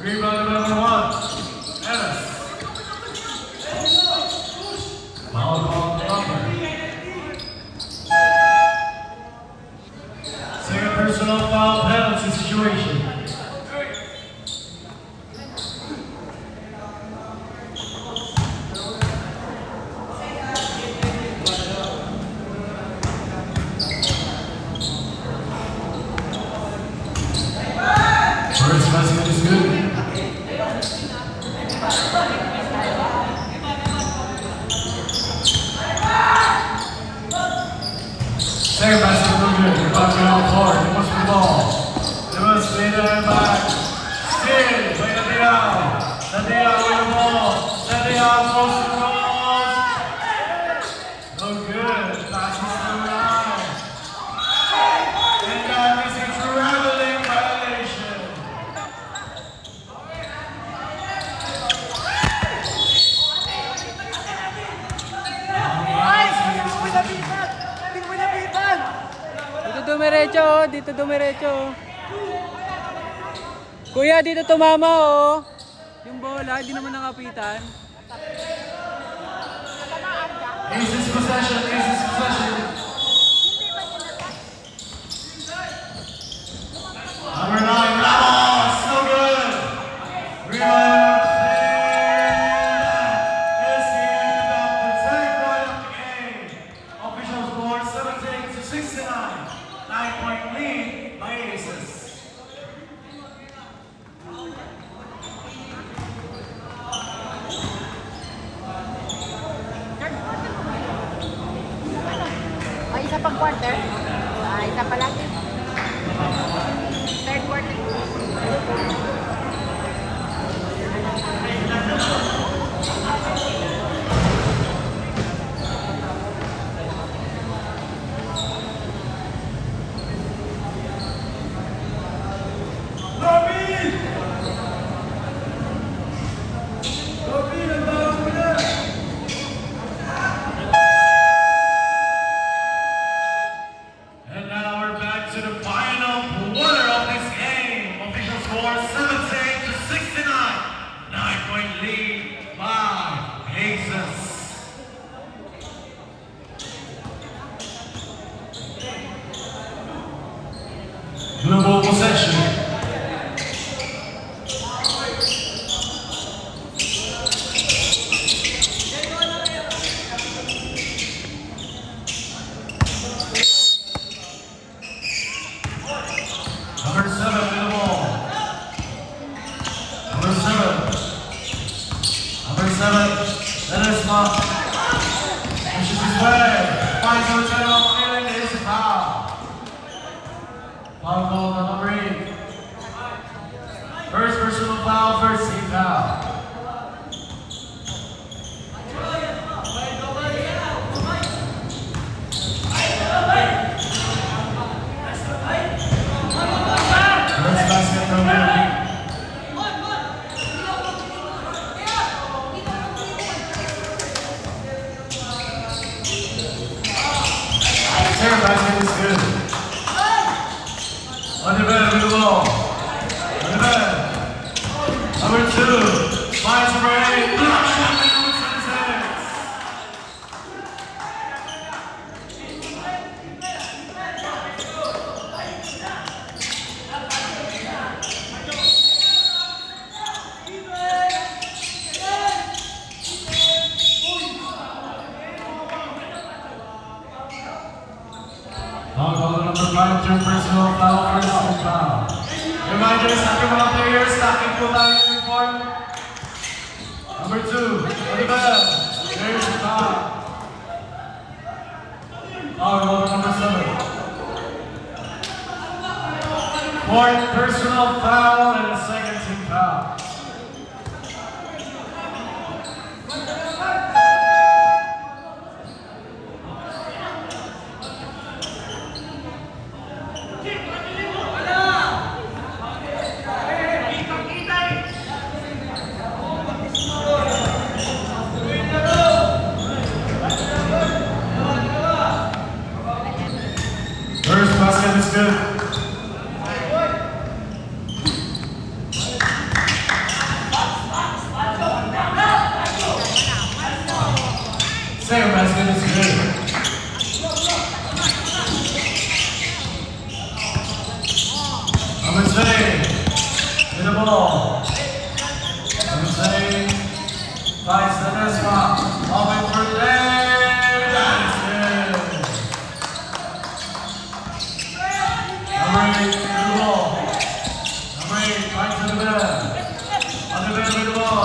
Rebound number 1. Ellis. Foul call number. Second personal foul penalty situation. First basket is good. Second basket no good. They're about to go on the floor. They must be the ball. They must play there and back. Still, play the Diao. The Diao with the ball. The Diao goes to the cross. No good. Passes to the line. And that is a traveling violation. Dito dumiretso, oh. Dito dumiretso. Oh. Kuya, dito tumama, oh. Yung bola, hindi naman nakapitan. Aces possession, Aces possession. pang quarter? Isa pa lang. Third quarter. And now we're back to the final quarter of this game. Official score 78 to 69. 9-point lead by Aces. Blue ball possession. Number 7 with the ball. Number 7. Number 7. Ledesma. Pushes his way. Finds the return on and it is a foul. Foul call on number 8. First personal foul, first team foul. First basket from Mary. Second basket is good. On the bed with the ball. On the bed. Number 2. Finds number 8. Block shot and puts in his hands. Foul call number 5, turn personal foul, first team foul. Reminder sa ating mga players, locking po tayo yung uniform. Number 2, on the bell. There's the foul. Foul call number 7. Fourth personal foul and a second team foul. First basket is good. Second basket is good. Number 3, with the ball. Number 3, finds the next one. Open for there. That is good. Number 8, with the ball. Number 8, finds the bed. On the bed with the ball.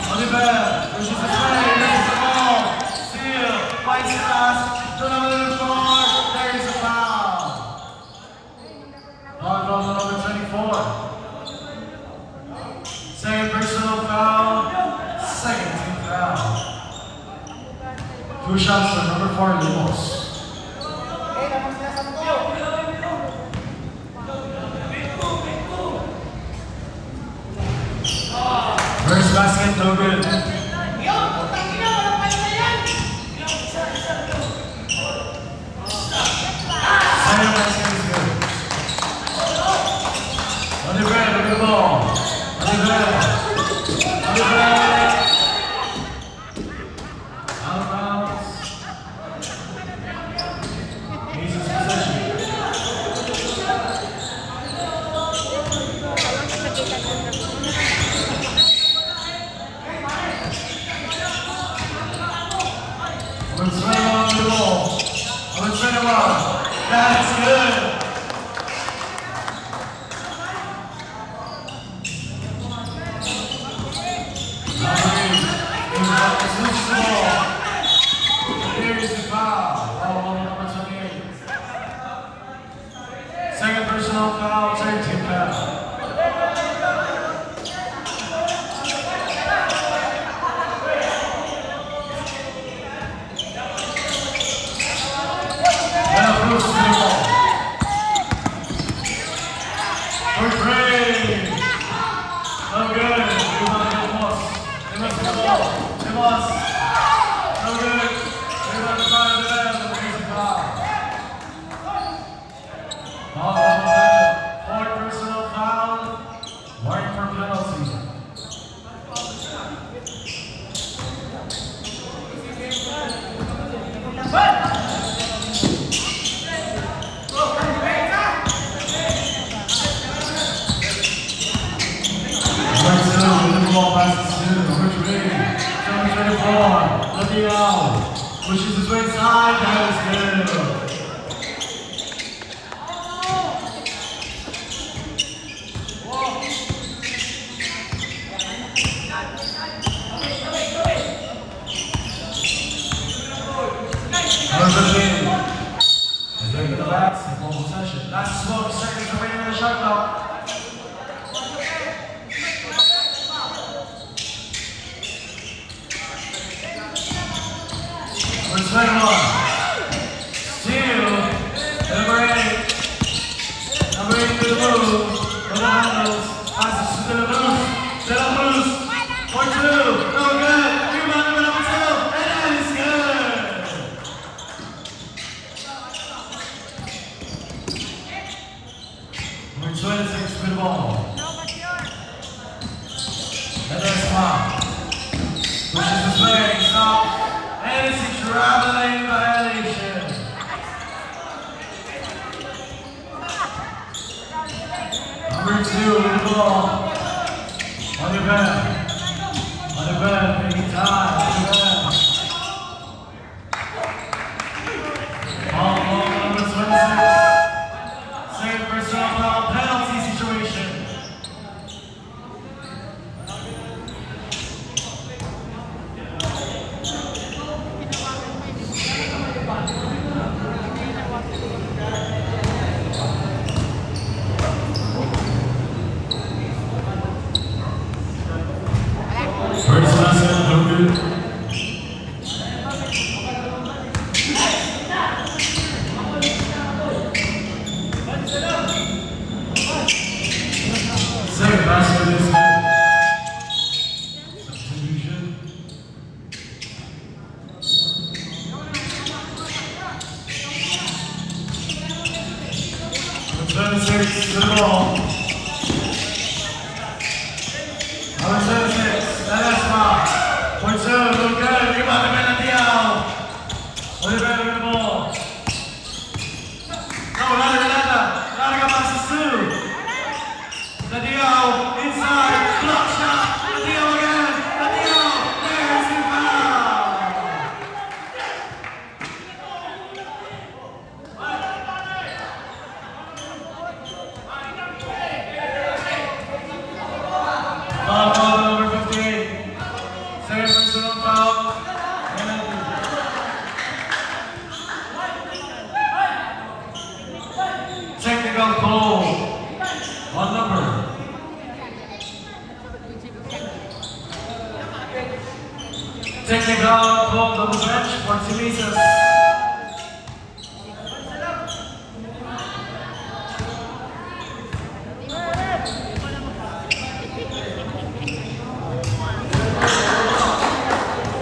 On the bed. Pushes his way. Misses the ball. Steal. Finds the pass. To number 4. There is a foul. Foul call on number 24. Second personal foul. Second team foul. 2 shots for number 4, Limos. First basket, no good. Second basket is good. On the ground, with the ball. On the ground. On the ground. Out of bounds. Aces possession. Number 21 on the ball. Number 21. That's good. Number 8. Loses the ball. Here is the foul. Foul on number 28. plus. No good. Rebound to find the man with a foul. Foul on the bench. Fourth personal foul. White for penalty. Ball passes to number 3, number 24, looking out, pushes his way inside, that is good. Number 15, and taking the backs in full possession. That's 12 seconds remaining in the shot clock. Number 21, steal, number 8 to the move, with the handles, passes to the loose, for 2, no good, rebound number 2, and that is good! Number 26 with the ball, and there's Pop, pushes his leg, stops, and it's a traveling violation. Number 2 with the ball. On the bend, making time, on the bend. Ball number 26. Second personal foul, penalty situation. First lesson, no good. Second basket is substitution. Number 26 to the ball. Number 76, that is Pop. Point 2, no good. Rebound to Benatiao. Oliveira with the ball. No, Larga passes 2. Benatiao inside, block shot. Benatiao again. Benatiao, there's the foul. Foul number 15. Second personal foul. Technical call on number. Technical call on the bench for Timisos.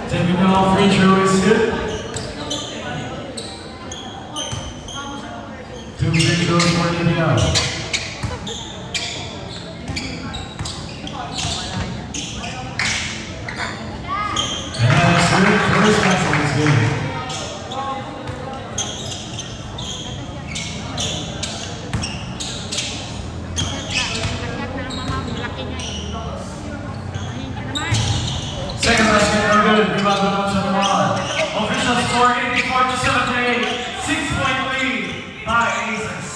Technical free throw is good. 2 free throws for Libya. And that's good. First basket is good. Second basket, no good. Rebound to number 1. Official score 84-78. 6-point lead by Aces.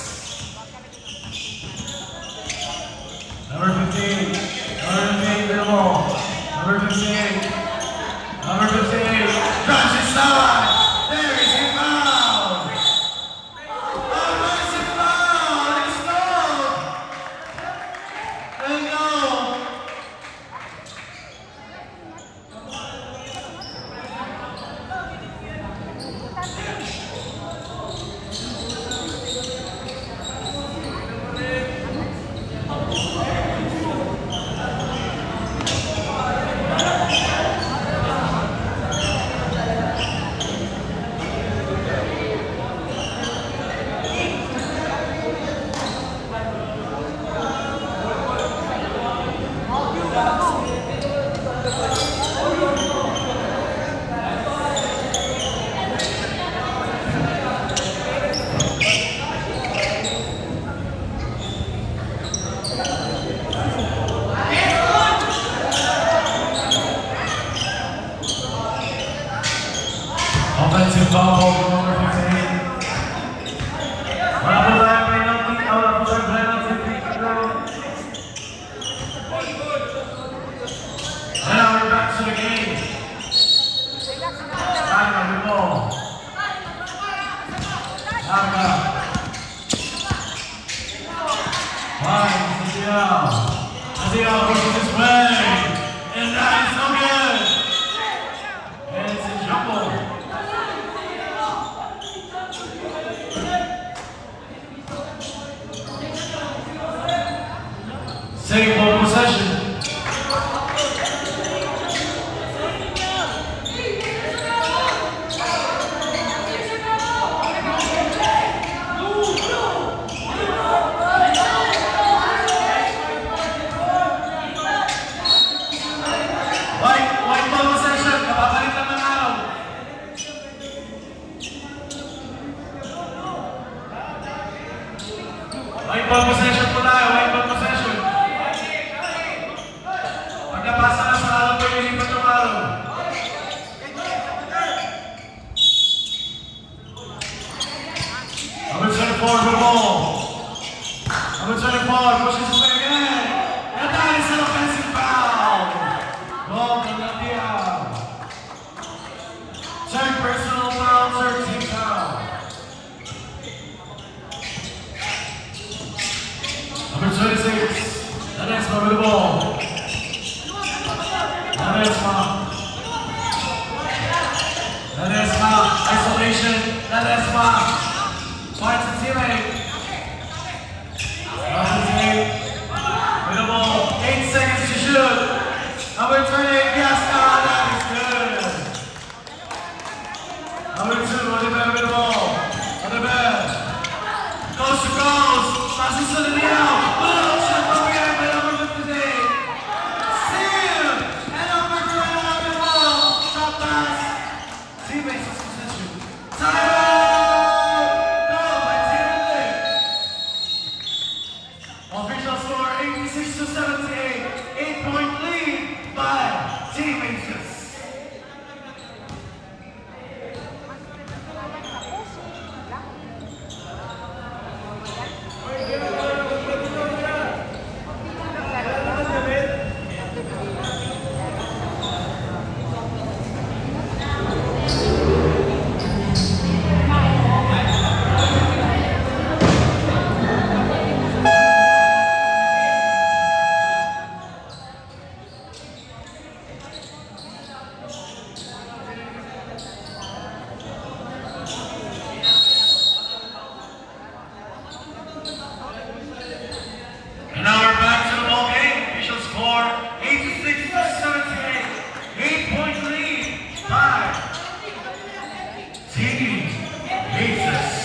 Naga. Finds Aziel. Aziel pushes his way. And that is so good. And it's a jumble. Same ball possession. White ball possession. Kapabalik lang ng araw. White ball possession po tayo. White ball possession. Pagkapasa na sa araw po yung lipat ng araw. Number 24 with the ball. Number 24 pushes his way again. And that is an offensive foul. Ball to Latia. Third personal foul, third team foul. Number 26, Ledesma with the ball. Ledesma, isolation, Ledesma, finds a teammate. With the ball, 8 seconds to shoot. Number 28, Piasca, that is good. Number 2, Oliver with the ball. Oliver, coast to coast, passes to the middle. Little shot over here by number 58. Seal, and number 21 with the ball. Top pass. Teammates in position. Time! Goal by Team Italy. Official score 86 to 78. 8-point lead by Team Aces. And now we're back to the ball game. Official score 86 to 78. 8-point lead by Team Aces.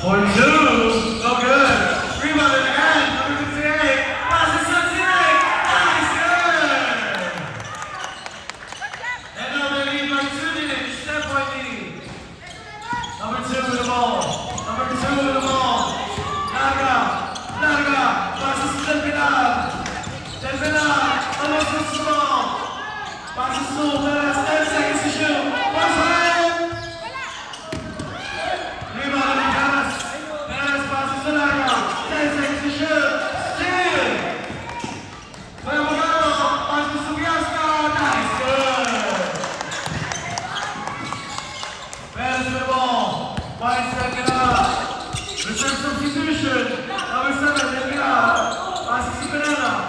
For two, no good. Rebounded again, number 58. Passes to teammate. Nice, good. And now they lead by 2 minutes. 10-point lead. Number 2 with the ball. Number 2 with the ball. Naga. Passes to Delpina. Almost hits the ball. Passes to Perez. 10 seconds to shoot. One time. Rebound and Perez. Perez passes to Naga. 10 seconds to shoot. Steal. Fernando passes to Piasca. Nice, good. Perez with the ball. 5 seconds up. Return substitution. Number 7, Delpina. Passes to Perez.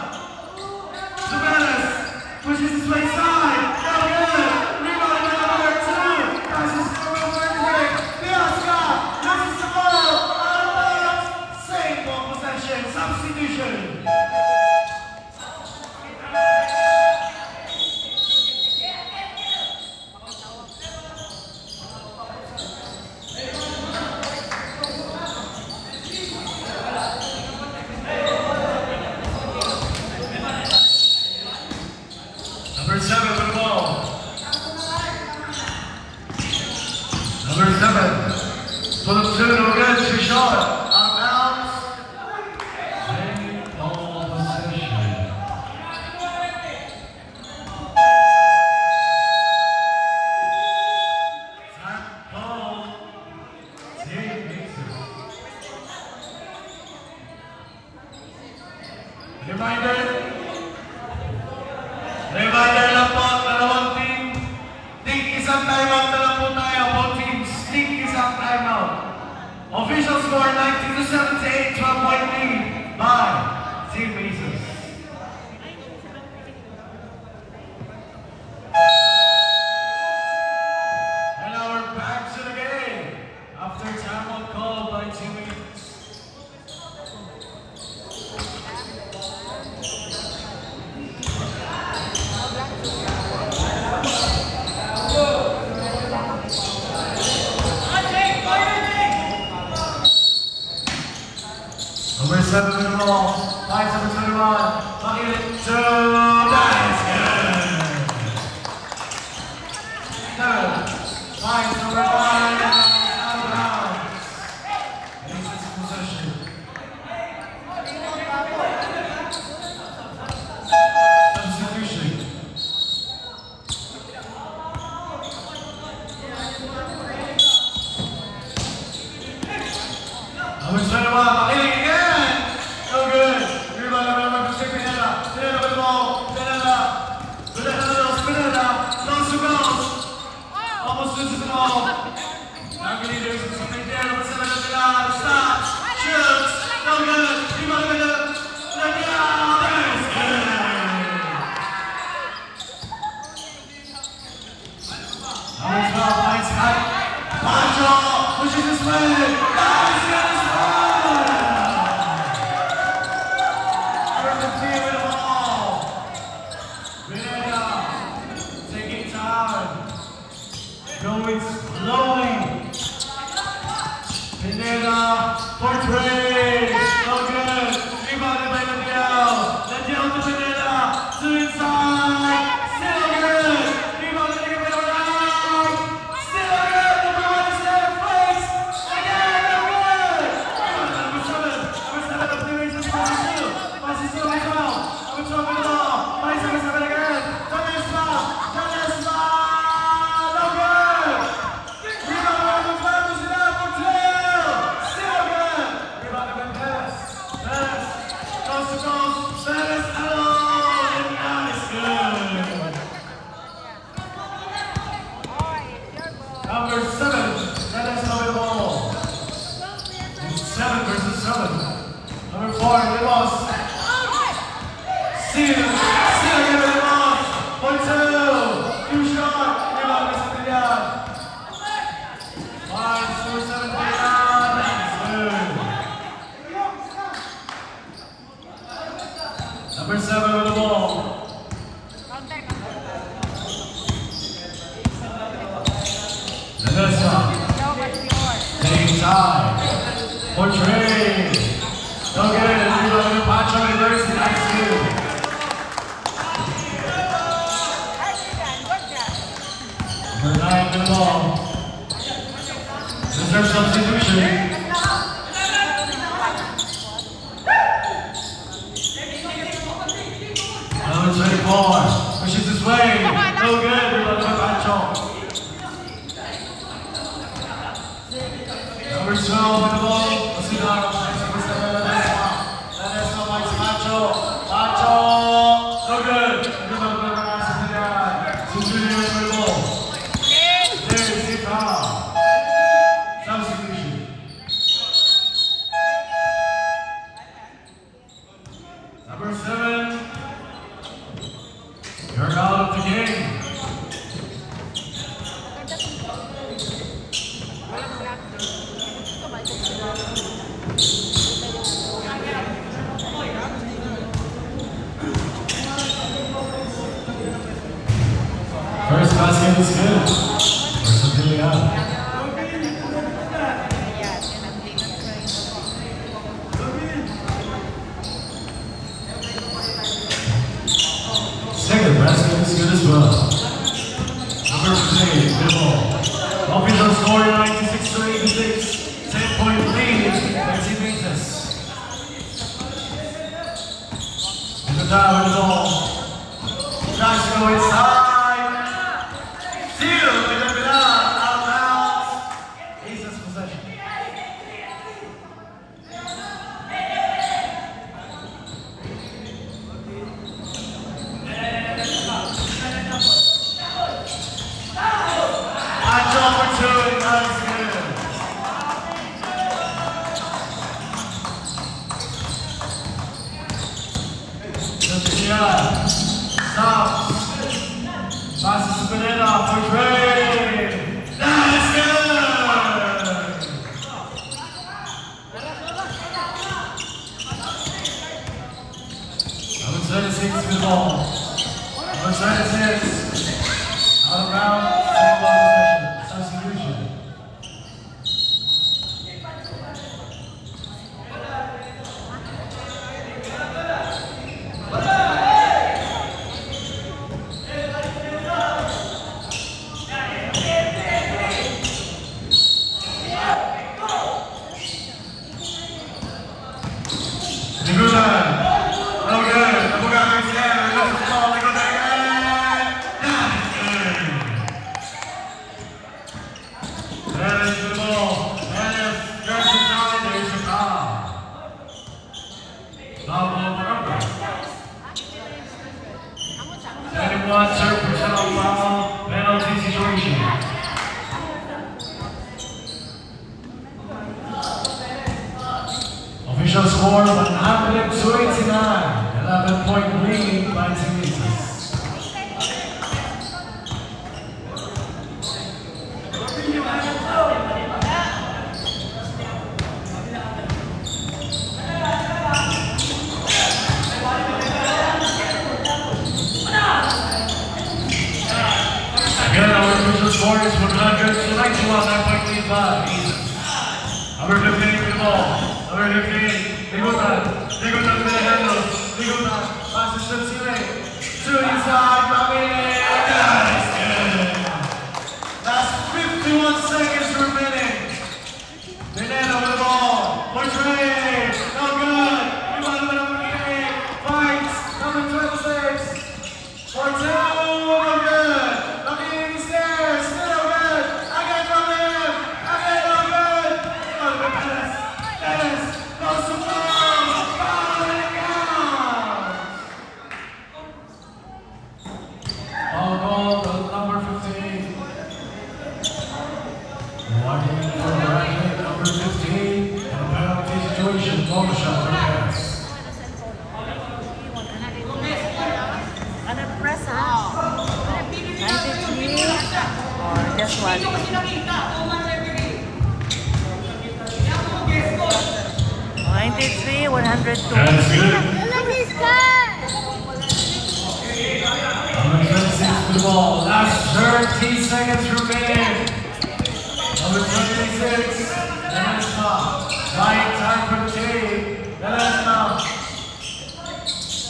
Pushes his way side. Reminder. Reminder lang po, dalawang team. Take isang timeout na lang po tayo. Both teams, take isang timeout. Official score 90 to 78, 12-point lead by Team Aces. And now we're back to the game after timeout called by Team Aces. Number 7 in the ball, line number 21, bucket to nice, good. 7, line number 1, out of bounds. Aces possession. Substitution. Number 21, bucket again. No good. Rebound number 6, Pineda. Pineda with the ball. Pineda. Pineda. Close to goals. Almost loses the ball. Now can he do something there? Number 7, Pineda. Stops. Shoots. No good. Rebound with the Number 12, nice cut. Pancho pushes his way. Nice cut as well. Number 15 with the ball. Pineda taking time. Going slowly. Pineda for three. No good. Rebounded by Ladiel. Ladiel to Pineda. To inside. Still good. Rebounded again by the right. Still good. Number 1 is there. Face. Again. No good. Rebounded number 7. Number 7 of the Aces. Passes to. Passes to number 12. Number 12 with the ball. Finds number 7 again. Tanesma. Tanesma. No good. Rebounded by number 12 is enough for 2. Still good. Rebounded by Perez. Perez. Coast to coast. Perez alone. And nice. Good. Number 7. Perez now with the ball. It's 7 versus 7. Number 4. They lost. Still again with the ball. 1-2. Too short. Rebound by Santillan. Finds number 7 Pineda. That's good. Number 7 with the ball. Vanessa. Taking time. For three. No good. Rebound with Pancho reverse. Nice two. Number 9 with the ball. Reserve substitution. Number 24 pushes his way. No good. Rebound by Pancho. Number 12 with the ball. Osidaro finds number 7 Ledesma. Ledesma finds Pancho. Pancho. No good. Rebound by Santillan. Santillan with the ball. There's the foul. Substitution. Number 7. You're out of the game. First basket is good. First of Lilian. Second basket is good as well. Number 3, good ball. Official score 96 to 86. 10-point lead by Team Aces. In the time with the ball. Tries to go inside. Steal with the out of bounds. Aces possession. 36 with the ball. Number 36. Out of bounds. Second ball possession. Substitution. Nigulan. No good. Nabugang is there. Reverses the ball. Nigulan again. That is the ball. That is jersey 9. There's a foul. Foul ball number. 21 serve personal foul. Penalty situation. Official score 100-89. 11-point lead by Team Aces. Again, our official score is 100-91. 9-point lead by Aces. Number 15 with the ball. Number 15, Ligutan to the handle. Ligutan, passes to Sile. To inside, Mabini. That's good. That's 51 seconds remaining. Veneno with the ball. Portray. No good. Rebound by number 8. Fights. Number 26. Portray. No good. Mabini stairs. Still no good. Again from him. Again no good. No good pass. Dennis goes to foul. Foul and it counts. Foul call to number 15. Walking for Bradley, number 15. And a penalty situation. Bonus shot for Dennis. Ano press ha? 93 or just one? 93, 102. That's good. Look at this guy! Number 26 with the ball. Last 30 seconds remaining. Number 26. Dennis now. Right time for the team. Dennis now.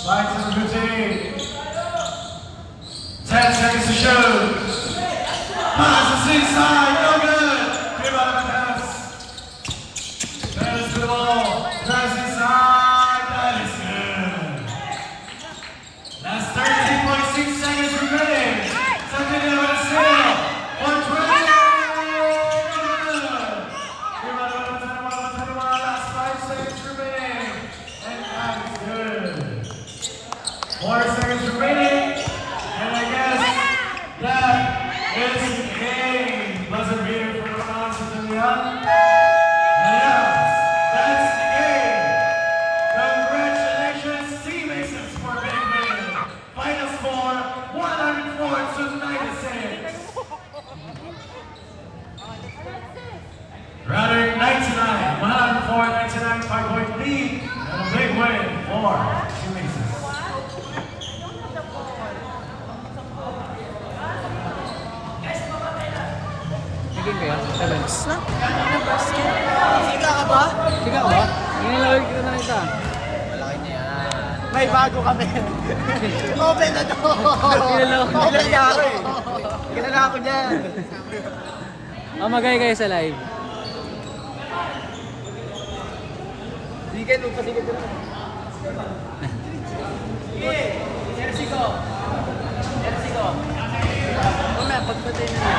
Right to the team. 10 seconds to shoot. Pass is inside. No good. Give out of the pass. Dennis to the ball. Pass inside. That is good. Last 13.6 seconds remaining. Second in with a steal. 120. Last 5 seconds remaining. And that is good. 4 seconds remaining. And I guess that is the game. Buzzer beater for the announcer to the end. Yes, that's the game. Congratulations, Team Aces for big win. Final score 104-96. Rather 99, 104-99, 5-point lead, and a big win for Team Aces. Naging kayo? Sevens. Sika ka ba? Siga ka ba? Inilawag kita na kita. Malaki na yan. May bago kami. Open na to! Kilala ko. Kilala ako eh. Kilala ako dyan. Magay kayo sa live. Sige, lupa sige ko. Sige, jersey ko. Jersey ko. Wala, pagpatay na.